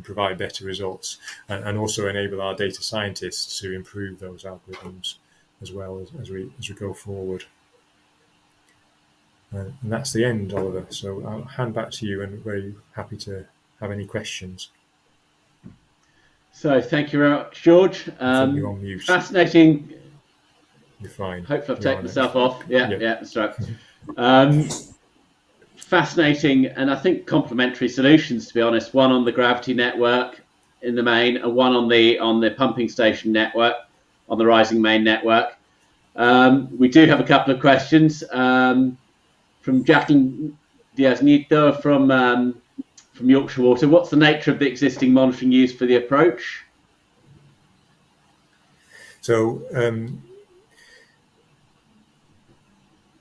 provide better results, and also enable our data scientists to improve those algorithms as well as we go forward. And that's the end, Oliver. So I'll hand back to you, and very happy to have any questions. So thank you very much, George. You're on mute. Fascinating. You're fine. Hopefully I've taken myself off. Yeah, that's right. Fascinating, and I think complementary solutions, to be honest. One on the gravity network in the main, and one on the pumping station network, on the rising main network. We do have a couple of questions from Jacqueline Diaz-Nieto from Yorkshire Water. What's the nature of the existing monitoring used for the approach? So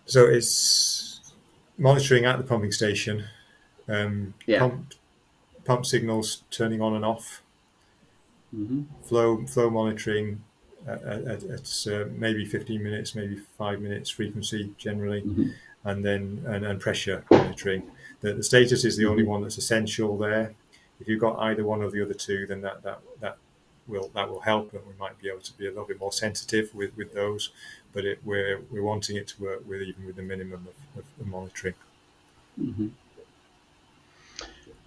it's monitoring at the pumping station, pump signals turning on and off, flow monitoring at maybe 15 minutes, maybe 5 minutes frequency generally, and then and pressure monitoring. The status is the only one that's essential there. If you've got either one of the other two, then that will help, and we might be able to be a little bit more sensitive with those. But we're wanting it to work even with the minimum of monitoring.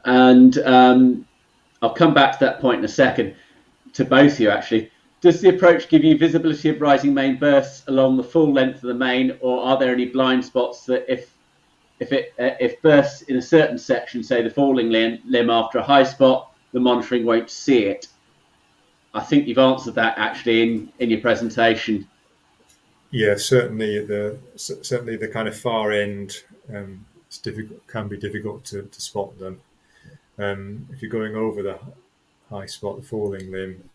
And I'll come back to that point in a second, to both of you actually. Does the approach give you visibility of rising main bursts along the full length of the main, or are there any blind spots that if bursts in a certain section, say the falling limb after a high spot, the monitoring won't see it? I think you've answered that actually in your presentation. Yeah, certainly the kind of far end can be difficult to spot them. If you're going over the high spot, the falling limb,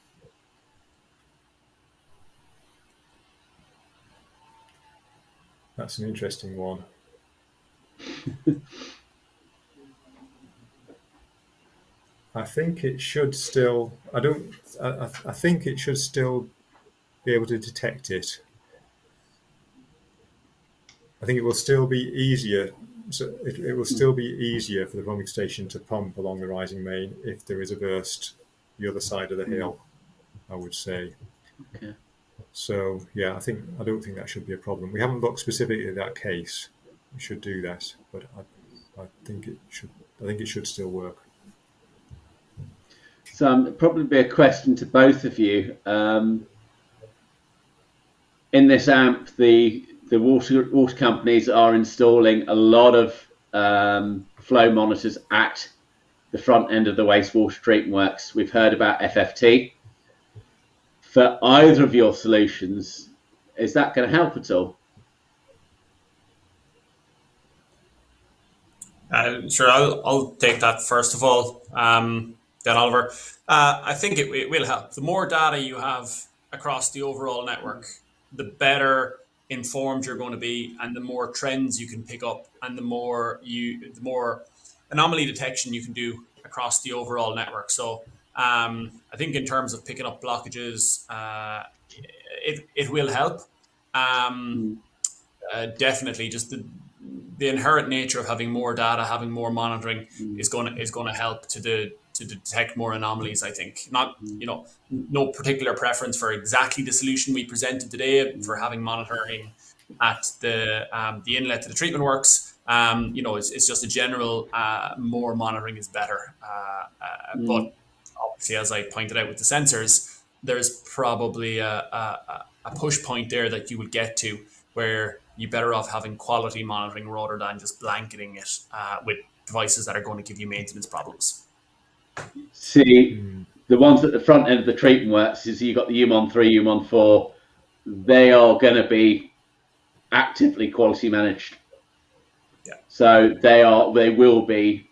that's an interesting one. I think it should still. I think it should still be able to detect it. I think it will still be easier. So it will still be easier for the pumping station to pump along the rising main if there is a burst the other side of the hill, I would say. Okay. So yeah, I don't think that should be a problem. We haven't looked specifically at that case. We should do that, but I think it should. I think it should still work. So probably be a question to both of you. In this AMP, the water companies are installing a lot of flow monitors at the front end of the wastewater treatment works. We've heard about FFT. For either of your solutions, is that going to help at all? Sure, I'll take that first of all, then Oliver. I think it will help. The more data you have across the overall network, the better informed you're going to be, and the more trends you can pick up, and the more anomaly detection you can do across the overall network. So I think in terms of picking up blockages, it will help. Definitely, just the inherent nature of having more data, having more monitoring is going to help to detect more anomalies. I think no particular preference for exactly the solution we presented today for having monitoring at the inlet to the treatment works. It's just a general more monitoring is better. But obviously, as I pointed out with the sensors, there's probably a push point there that you would get to where you're better off having quality monitoring rather than just blanketing it with devices that are going to give you maintenance problems. See, the ones at the front end of the treatment works is you've got the UMON 3, UMON 4. They are going to be actively quality managed. Yeah. So they will be,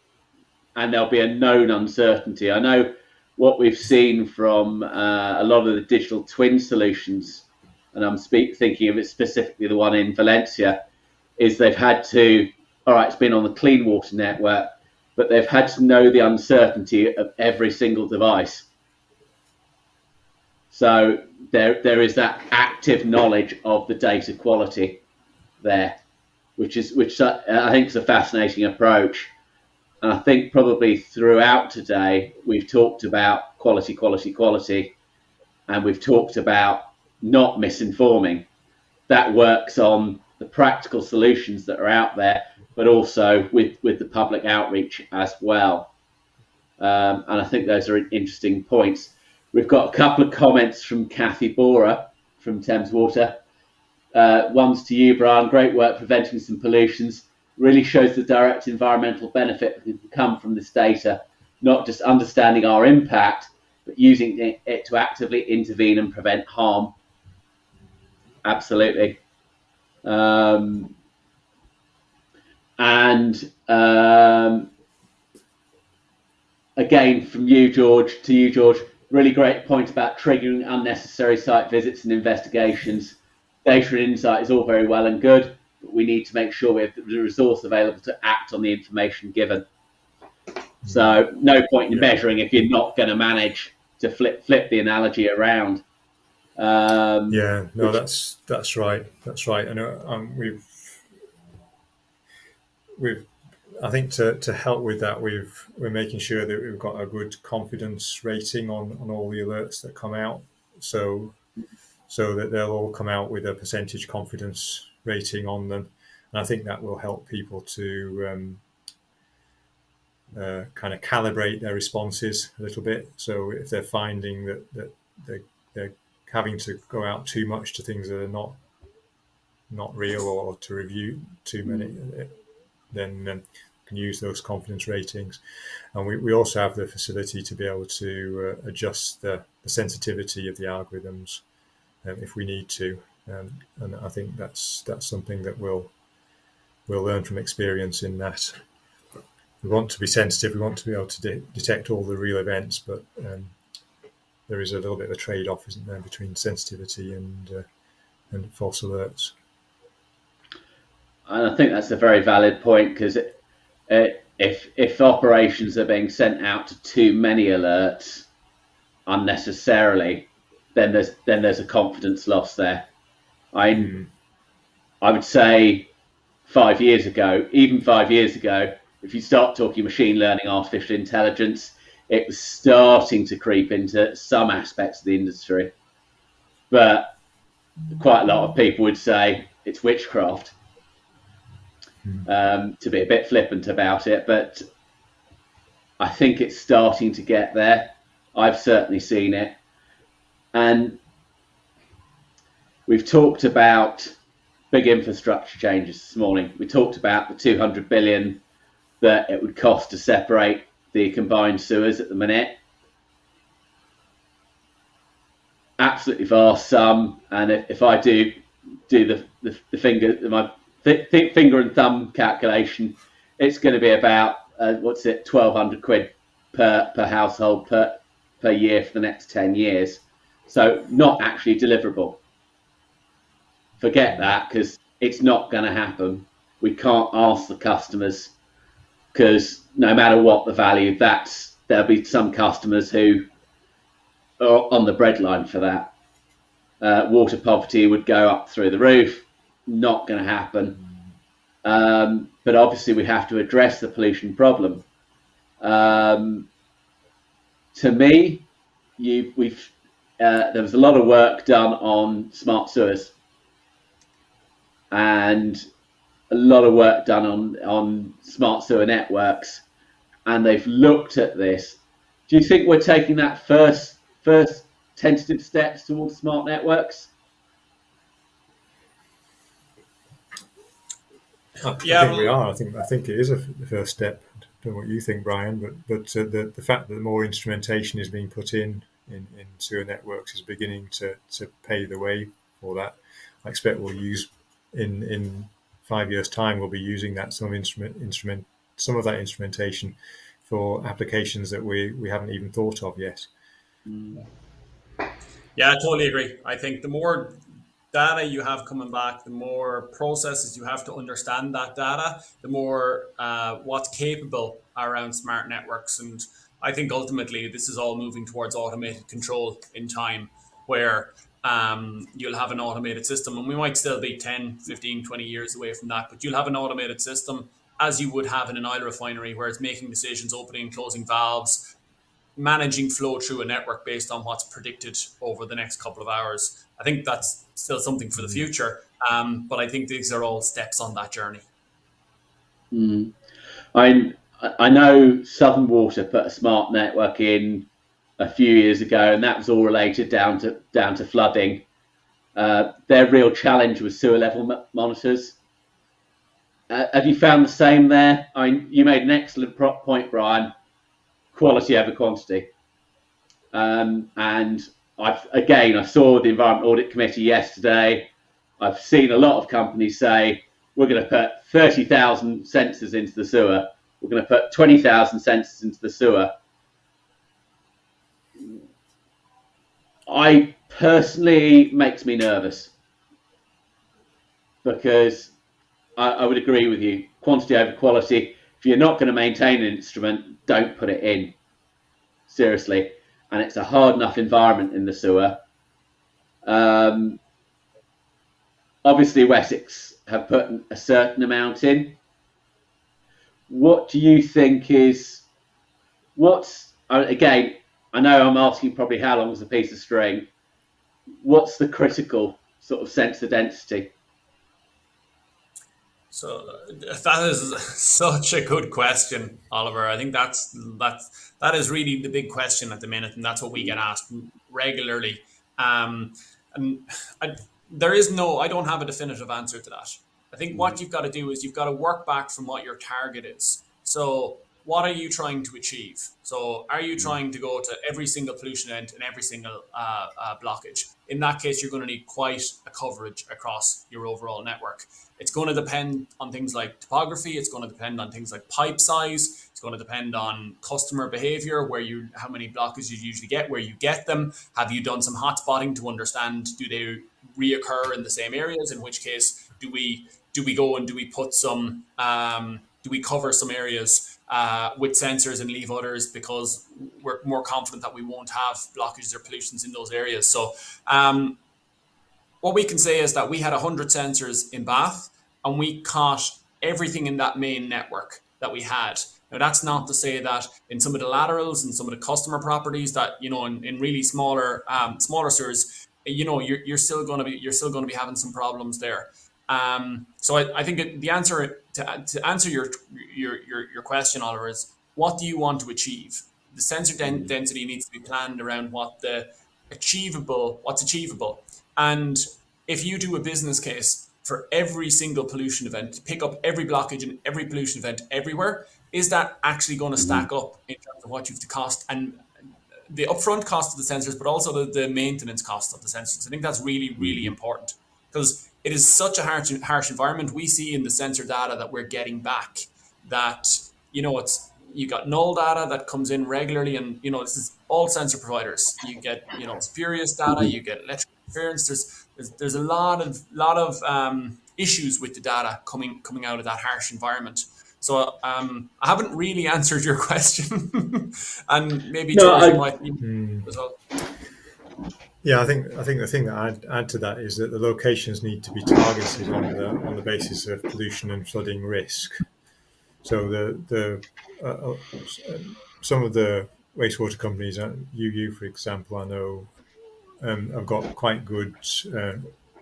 and there'll be a known uncertainty. I know what we've seen from a lot of the digital twin solutions, and I'm thinking of it specifically, the one in Valencia, is they've had to, all right, it's been on the clean water network, but they've had to know the uncertainty of every single device. So there is that active knowledge of the data quality there, which I think is a fascinating approach. And I think probably throughout today, we've talked about quality, quality, quality, and we've talked about not misinforming. That works on the practical solutions that are out there, but also with the public outreach as well. And I think those are interesting points. We've got a couple of comments from Kathy Bora from Thames Water. One's to you, Brian. Great work preventing some pollutions. Really shows the direct environmental benefit that can come from this data, not just understanding our impact, but using it to actively intervene and prevent harm. Absolutely. Again, from you, George, to you, George, really great point about triggering unnecessary site visits and investigations. Data and insight is all very well and good, but we need to make sure we have the resource available to act on the information given. So no point in measuring if you're not going to manage to flip the analogy around. That's right. That's right. And we've I think to help with that, we're making sure that we've got a good confidence rating on all the alerts that come out, so that they'll all come out with a percentage confidence rating on them, and I think that will help people to kind of calibrate their responses a little bit. So if they're finding that they're having to go out too much to things that are not real, or to review too many, then can use those confidence ratings. And we also have the facility to be able to adjust the sensitivity of the algorithms if we need to. And I think that's something that we'll learn from experience, in that we want to be sensitive, we want to be able to detect all the real events, but there is a little bit of a trade-off, isn't there, between sensitivity and false alerts. And I think that's a very valid point, because if operations are being sent out to too many alerts unnecessarily, then there's a confidence loss there. I would say 5 years ago, even 5 years ago, if you start talking machine learning, artificial intelligence, it was starting to creep into some aspects of the industry. But quite a lot of people would say it's witchcraft, to be a bit flippant about it. But I think it's starting to get there. I've certainly seen it. And we've talked about big infrastructure changes this morning. We talked about the 200 billion that it would cost to separate the combined sewers at the minute. Absolutely vast sum. And if I do the finger and thumb calculation, it's going to be about 1,200 quid per household per year for the next 10 years. So not actually deliverable. Forget that, because it's not going to happen. We can't ask the customers, because no matter what the value, there'll be some customers who are on the breadline for that. Water poverty would go up through the roof. Not going to happen. But obviously we have to address the pollution problem. To me, there was a lot of work done on smart sewers, and a lot of work done on smart sewer networks, and they've looked at this. Do you think we're taking that first tentative steps towards smart networks? I think we are. I think it is a first step. I don't know what you think, Brian, but the fact that more instrumentation is being put in sewer networks is beginning to pave the way for that. I expect we'll use in 5 years' time, we'll be using that some of that instrumentation for applications that we haven't even thought of yet. Yeah, I totally agree. I think the more data you have coming back, the more processes you have to understand that data, the more what's capable around smart networks. And I think ultimately this is all moving towards automated control in time, where you'll have an automated system, and we might still be 10, 15, 20 years away from that, but you'll have an automated system as you would have in an oil refinery, where it's making decisions, opening and closing valves, managing flow through a network based on what's predicted over the next couple of hours. I think that's still something for the future, but I think these are all steps on that journey. I know Southern Water put a smart network in a few years ago, and that was all related down to flooding. Their real challenge was sewer level monitors. Have you found the same there? You made an excellent point, Brian. Quality over quantity. And I saw the Environment Audit Committee yesterday. I've seen a lot of companies say, we're going to put 30,000 sensors into the sewer. We're going to put 20,000 sensors into the sewer. I personally makes me nervous, because I would agree with you. Quantity over quality. If you're not going to maintain an instrument, don't put it in. Seriously. And it's a hard enough environment in the sewer. Obviously, Wessex have put a certain amount in. What do you think again, I know I'm asking probably how long is a piece of string. What's the critical sort of sensor density? So that is such a good question, Oliver. I think that is really the big question at the minute, and that's what we get asked regularly. And I don't have a definitive answer to that. I think what you've got to do is you've got to work back from what your target is. So what are you trying to achieve? So are you trying to go to every single pollution event and every single blockage? In that case, you're going to need quite a coverage across your overall network. It's going to depend on things like topography. It's going to depend on things like pipe size. It's going to depend on customer behavior, how many blockages you usually get, where you get them. Have you done some hot spotting to understand, do they reoccur in the same areas? In which case, do we go and do we put some, do we cover some areas with sensors and leave others because we're more confident that we won't have blockages or pollutions in those areas? So what we can say is that we had 100 sensors in Bath and we caught everything in that main network that we had. Now, that's not to say that in some of the laterals and some of the customer properties that, in really smaller sewers, you're still going to be having some problems there. So I think the answer to answer your question, Oliver, is what do you want to achieve? The sensor density needs to be planned around what's achievable. And if you do a business case for every single pollution event, to pick up every blockage in every pollution event everywhere, is that actually going to stack up in terms of what you've to cost and the upfront cost of the sensors, but also the maintenance cost of the sensors? I think that's really, really important because it is such a harsh environment. We see in the sensor data that we're getting back that, you got null data that comes in regularly, and this is all sensor providers. You get spurious data, you get electrical interference. There's a lot of issues with the data coming out of that harsh environment. So I haven't really answered your question, and maybe George might as well. Yeah, I think the thing that I'd add to that is that the locations need to be targeted on the basis of pollution and flooding risk. So some of the wastewater companies, UU for example, I know have got quite good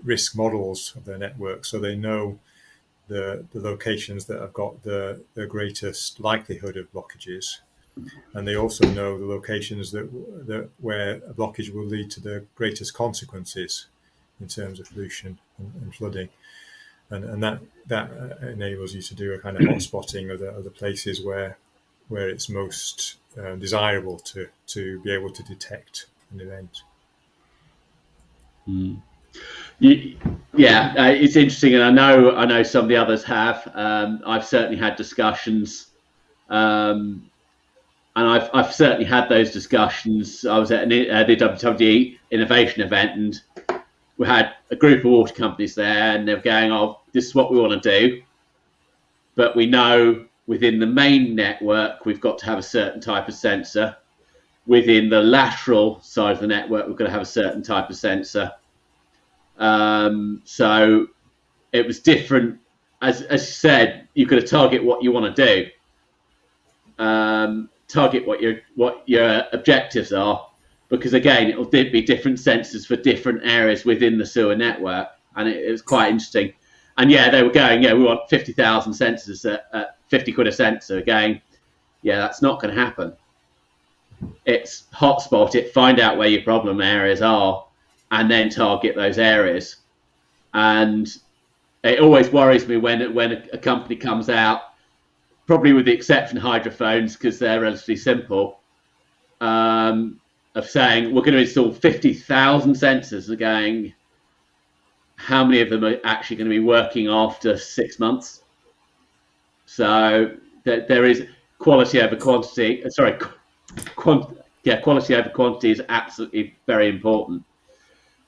risk models of their network, so they know the locations that have got the greatest likelihood of blockages, and they also know the locations that where a blockage will lead to the greatest consequences in terms of pollution and flooding. And that enables you to do a kind of hot spotting of the places where it's most desirable to be able to detect an event. It's interesting, and I know some of the others have. I've certainly had discussions, and I've certainly had those discussions. I was at the WWE innovation event, and we had a group of water companies there, and they were going, "Oh, this is what we want to do, but we know within the main network we've got to have a certain type of sensor. Within the lateral side of the network, we've got to have a certain type of sensor." So it was different. As you said, you've got to target what you want to do. Target what your objectives are, because again, it'll be different sensors for different areas within the sewer network, and it was quite interesting. And they were going, we want 50,000 sensors at 50 quid a sensor. Going, that's not going to happen. It's hotspot it, find out where your problem areas are, and then target those areas. And it always worries me when a company comes out, probably with the exception of hydrophones because they're relatively simple, of saying we're going to install 50,000 sensors. And going, how many of them are actually going to be working after 6 months? So there is quality over quantity. Quality over quantity is absolutely very important.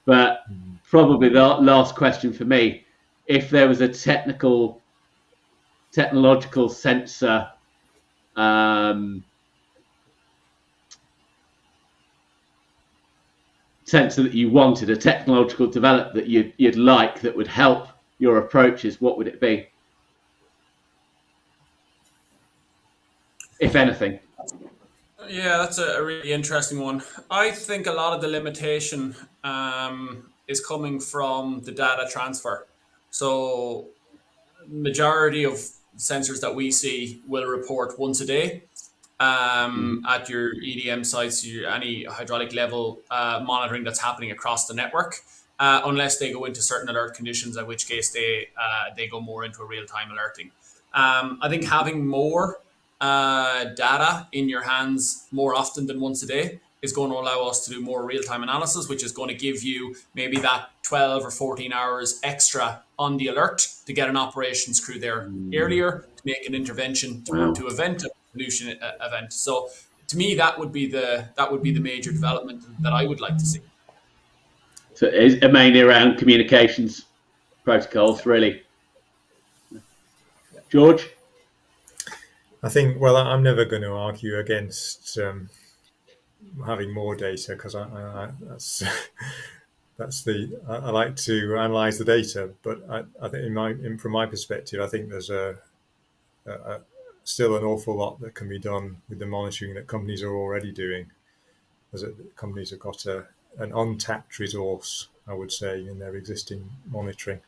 But probably the last question for me, if there was a technological sensor sensor that you wanted, a technological development that you'd like that would help your approaches, what would it be, if anything? Yeah, that's a really interesting one. I think a lot of the limitation is coming from the data transfer. So majority of sensors that we see will report once a day. at your EDM sites, any hydraulic level monitoring that's happening across the network, unless they go into certain alert conditions, in which case they go more into a real-time alerting. I think having more data in your hands more often than once a day is going to allow us to do more real-time analysis, which is going to give you maybe that 12 or 14 hours extra on the alert to get an operations crew there earlier, to make an intervention, to event a pollution event. So to me, that would be the major development that I would like to see. So it's mainly around communications protocols, really. George? I think, well, I'm never going to argue against having more data, because I like to analyze the data, but I think from my perspective, I think there's still an awful lot that can be done with the monitoring that companies are already doing. Companies have got an untapped resource, I would say, in their existing monitoring.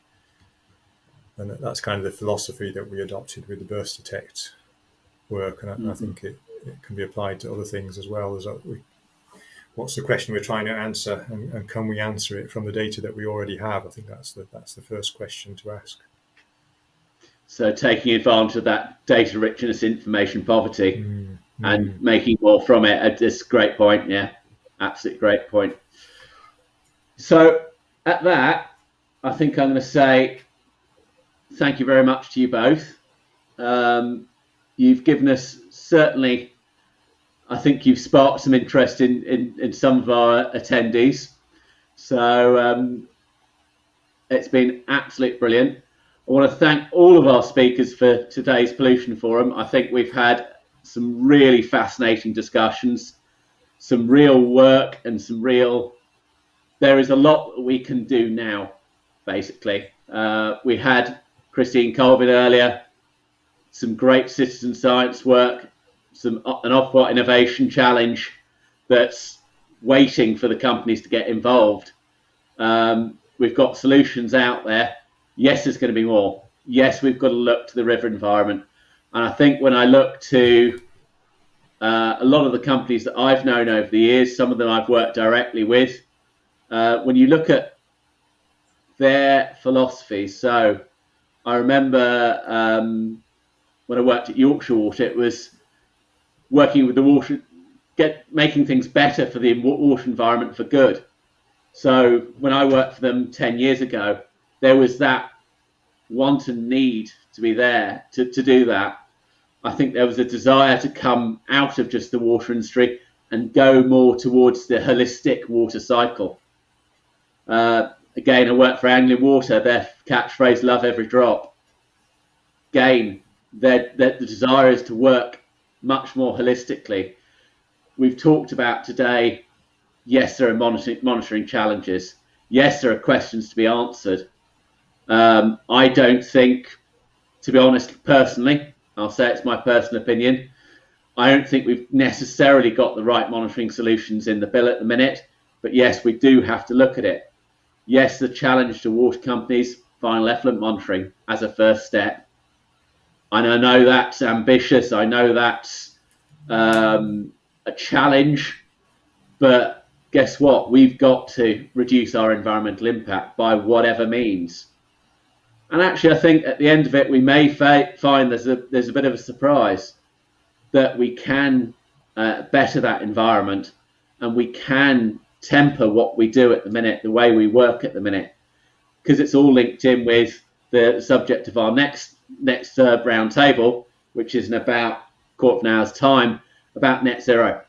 And that's kind of the philosophy that we adopted with the BurstDetect work. And I think it can be applied to other things as well. What's the question we're trying to answer, and can we answer it from the data that we already have? I think that's the first question to ask. So taking advantage of that data richness, information poverty, and making more from it. That's a great point. Yeah, absolutely great point. So at that, I think I'm going to say thank you very much to you both. You've given us, certainly, I think you've sparked some interest in some of our attendees. So it's been absolutely brilliant. I want to thank all of our speakers for today's Pollution Forum. I think we've had some really fascinating discussions, some real work, and there is a lot that we can do now, basically. We had Christine Colvin earlier, some great citizen science work, an Off-White Innovation Challenge that's waiting for the companies to get involved. We've got solutions out there. Yes, there's going to be more. Yes, we've got to look to the river environment. And I think when I look to a lot of the companies that I've known over the years, some of them I've worked directly with, when you look at their philosophies. So I remember when I worked at Yorkshire Water, it was working with the water, making things better for the water environment for good. So when I worked for them 10 years ago, there was that want and need to be there to do that. I think there was a desire to come out of just the water industry and go more towards the holistic water cycle. Again, I work for Anglian Water. Their catchphrase, love every drop. Again, the desire is to work much more holistically. We've talked about today, yes, there are monitoring challenges. Yes, there are questions to be answered. I don't think, to be honest, personally, I'll say it's my personal opinion, I don't think we've necessarily got the right monitoring solutions in the bill at the minute. But yes, we do have to look at it. Yes, the challenge to water companies, final effluent monitoring as a first step. And I know that's ambitious. I know that's a challenge. But guess what? We've got to reduce our environmental impact by whatever means. And actually, I think at the end of it, we may find there's a bit of a surprise that we can better that environment, and we can temper what we do at the minute, the way we work at the minute, because it's all linked in with the subject of our next round table, which is in about a quarter of an hour's time, about net zero.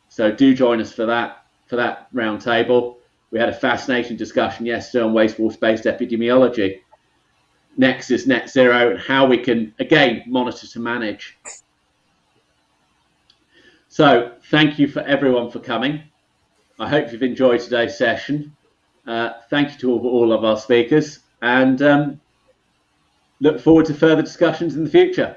So do join us for that round table. We had a fascinating discussion yesterday on wastewater-based epidemiology. Next is net zero and how we can, again, monitor to manage. So thank you for everyone for coming. I hope you've enjoyed today's session. Thank you to all of our speakers, and look forward to further discussions in the future.